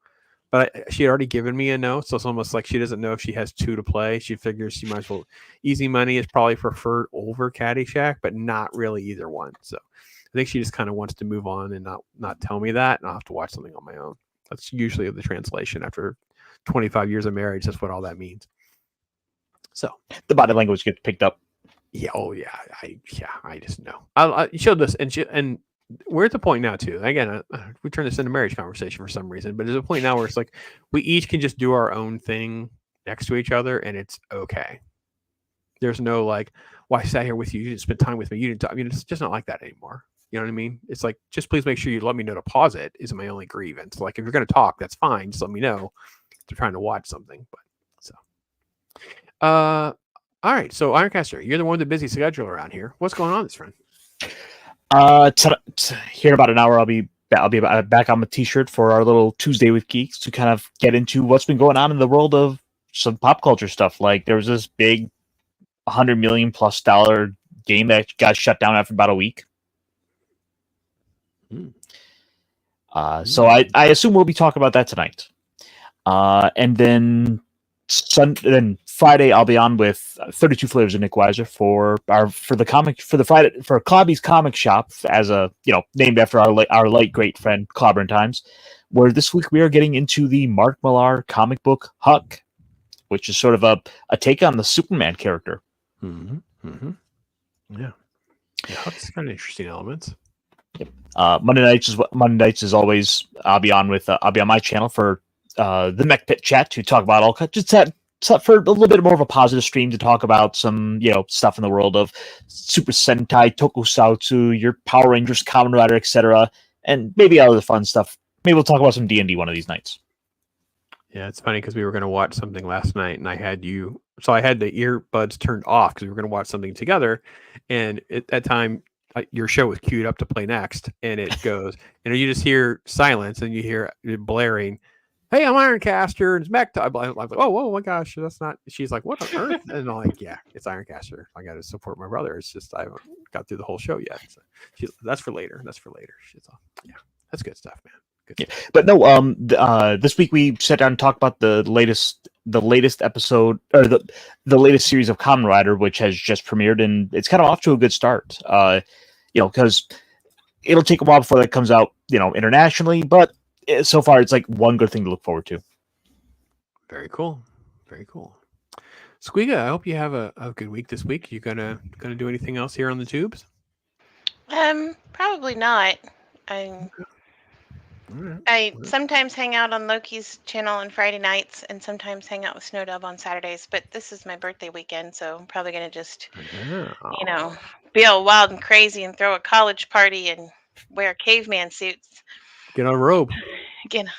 But she had already given me a no, so it's almost like she doesn't know if she has 2 to play. She figures she might as well. Easy Money is probably preferred over Caddyshack, but not really either one. So I think she just kind of wants to move on and not tell me that, and I'll have to watch something on my own. That's usually the translation after 25 years of marriage. That's what all that means. So the body language gets picked up. Yeah. Oh yeah. I just know. I showed this, and we're at the point now too. Again, we turn this into marriage conversation for some reason, but there's a point now where it's like we each can just do our own thing next to each other, and it's okay. There's no like, well, I sat here with you, you didn't spend time with me, you didn't talk. I mean, it's just not like that anymore. You know what I mean? It's like, just please make sure you let me know to pause it is my only grievance. Like, if you're going to talk, that's fine. Just let me know if they're trying to watch something. But so, all right. So, Ironcaster, you're the one with the busy schedule around here. What's going on, this friend? Here in about an hour, I'll be back on my t-shirt for our little Tuesday with Geeks to kind of get into what's been going on in the world of some pop culture stuff. Like, there was this big $100 million+ game that got shut down after about a week. So I assume we'll be talking about that tonight. And then Friday I'll be on with 32 Flavors of Nick Weiser for Clobby's Comic Shop, as a named after our late great friend Clobberin' Times, where this week we are getting into the Mark Millar comic book Huck, which is sort of a take on the Superman character. Yeah, Huck's kind of interesting elements. Monday nights is always I'll be on my channel for the Mech Pit chat to talk about all just for a little bit more of a positive stream to talk about some stuff in the world of Super Sentai, Tokusatsu, your Power Rangers, Kamen Rider, etc., and maybe other fun stuff. Maybe we'll talk about some D&D one of these nights. Yeah, it's funny because we were going to watch something last night, and I had the earbuds turned off because we were going to watch something together, and at that time your show was queued up to play next, and it goes, and you just hear silence, and you hear it blaring, "Hey, I'm Ironcaster, and it's Mech Time." I'm like, oh my gosh, that's not. She's like, "What on earth?" And I'm like, "Yeah, it's Ironcaster. I got to support my brother. It's just I haven't got through the whole show yet." So that's for later. She's all, yeah, that's good stuff, man. Good stuff. But no, this week we sat down and talked about the latest episode, or the latest series of Kamen Rider, which has just premiered, and it's kind of off to a good start. Because it'll take a while before that comes out, internationally, but so far it's like one good thing to look forward to. Very cool. Very cool. SQUEEKA, I hope you have a good week this week. You gonna do anything else here on the tubes? Probably not. I sometimes hang out on Loki's channel on Friday nights, and sometimes hang out with Snowdub on Saturdays. But this is my birthday weekend, so I'm probably gonna just, be all wild and crazy and throw a college party and wear caveman suits. Get a robe.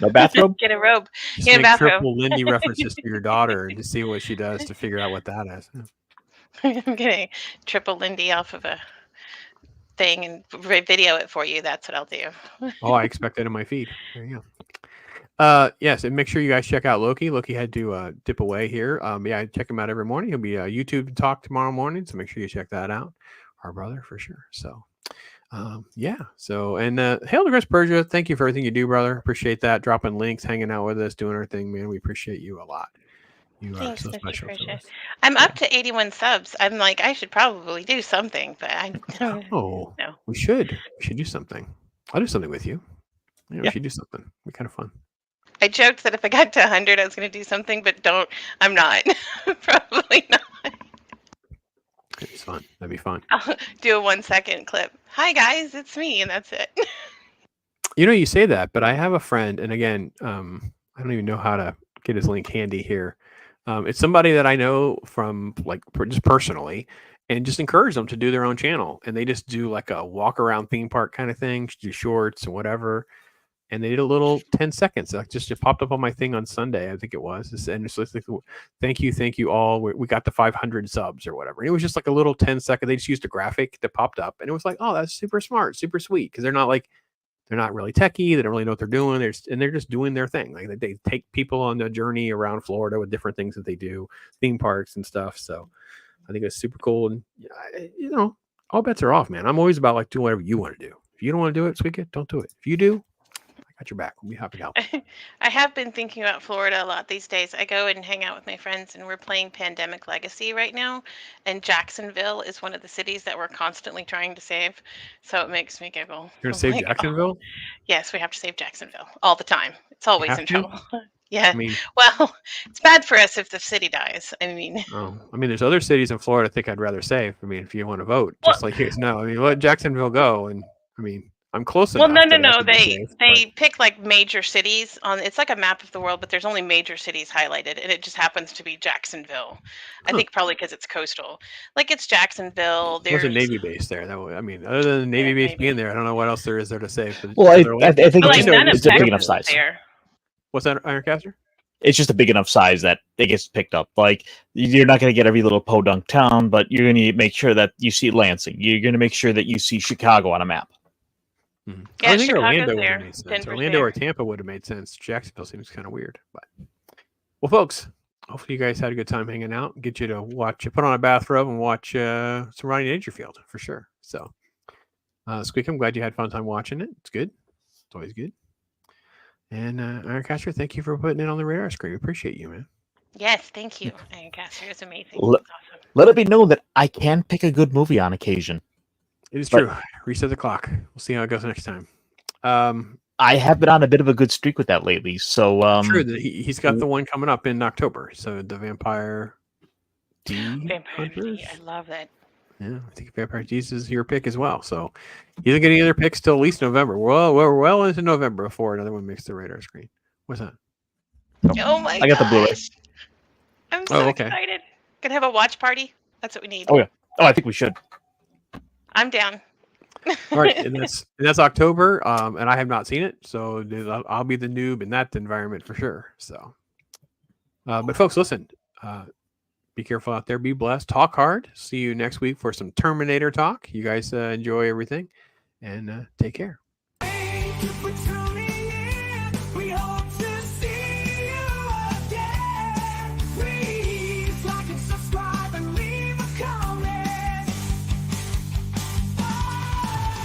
No bathrobe. Get a robe. Just Get a make bathrobe. triple Lindy references to your daughter and just see what she does to figure out what that is. I'm getting triple Lindy off of a thing and video it for you. That's what I'll do. Oh, I expect that in my feed. There you go. Yes, and make sure you guys check out Loki. Loki had to dip away here. I check him out every morning. He'll be YouTube talk tomorrow morning, so make sure you check that out. Our brother for sure. So, So, and hail to Chris Persia. Thank you for everything you do, brother. Appreciate that. Dropping links, hanging out with us, doing our thing, man. We appreciate you a lot. You Thanks, are so Mr. special to Persia. us. I'm up to 81 subs. I'm like, I should probably do something, but I don't. Oh, no. We should do something. I'll do something with you. We should do something. It'd be kind of fun. I joked that if I got to 100, I was going to do something, but I'm not. Probably not. It's fun. That'd be fun. I'll do a 1-second clip. Hi, guys, it's me, and that's it. You say that, but I have a friend, and again, I don't even know how to get his link handy here. It's somebody that I know from just personally, and just encourage them to do their own channel. And they just do like a walk around theme park kind of thing, do shorts and whatever. And they did a little 10 seconds. It popped up on my thing on Sunday, I think it was. And it's like, thank you all. We got the 500 subs or whatever. And it was just like a little 10-second. They just used a graphic that popped up, and it was like, oh, that's super smart, super sweet, because they're not really techie. They don't really know what they're doing. They're just doing their thing. Like they take people on a journey around Florida with different things that they do, theme parks and stuff. So I think it's super cool. And all bets are off, man. I'm always about doing whatever you want to do. If you don't want to do it, SQUEEKA, don't do it. If you do, Got your back. We'll be happy to help. I have been thinking about Florida a lot these days. I go and hang out with my friends, and we're playing Pandemic Legacy right now. And Jacksonville is one of the cities that we're constantly trying to save. So it makes me giggle. You're gonna I'm save like, oh, Jacksonville? yes, we have to save Jacksonville all the time. It's You always have in to? trouble. Yeah. I mean, Well, it's bad for us if the city dies. I mean, there's other cities in Florida I think I'd rather save. I mean, if you want to vote, well, just like you guys know. I mean, let Jacksonville go, and I mean, I'm close well, enough. no. that I should be They safe, they but pick like major cities on. It's like a map of the world, but there's only major cities highlighted, and it just happens to be Jacksonville. I huh. think probably because it's coastal. Like it's Jacksonville. There's a There's Navy base there. That would, I mean, other than the Navy base maybe. being there, I don't know what else there is there to save. But Well, I otherwise- think But it's like just, none of it's a big enough Texas is size. there. What's that, Ironcaster? It's just a big enough size that it gets picked up. Like you're not going to get every little podunk town, but you're going to make sure that you see Lansing. You're going to make sure that you see Chicago on a map. Mm-hmm. Yeah, I think Chicago's Orlando would there. have made sense. Denver's Orlando there. or Tampa would have made sense. Jacksonville seems kind of weird, but well, folks, hopefully you guys had a good time hanging out. Get you to watch, put on a bathrobe and watch some Rodney Dangerfield for sure. So, Squeak, I'm glad you had fun time watching it. It's good. It's always good. And Ironcaster, thank you for putting it on the radar screen. We appreciate you, man. Yes, thank you, Lancaster. It's amazing. L- It's awesome. Let it be known that I can pick a good movie on occasion. It is But- true. Reset the clock. We'll see how it goes next time. I have been on a bit of a good streak with that lately. So True. He's got the one coming up in October. So the Vampire D. Vampire Hunters? D, I love that. Yeah, I think Vampire D is your pick as well. So you don't get any other picks till at least November. Well, we're well into November before another one makes the radar screen. What's that? Oh my I got the Blu-ray. gosh. I'm so okay. excited. Gonna have a watch party. That's what we need. Oh yeah. Oh, I think we should. I'm down. All right, and that's October. And I have not seen it, so I'll be the noob in that environment for sure. So, but folks, listen. Be careful out there. Be blessed. Talk hard. See you next week for some Terminator talk. You guys enjoy everything, and take care.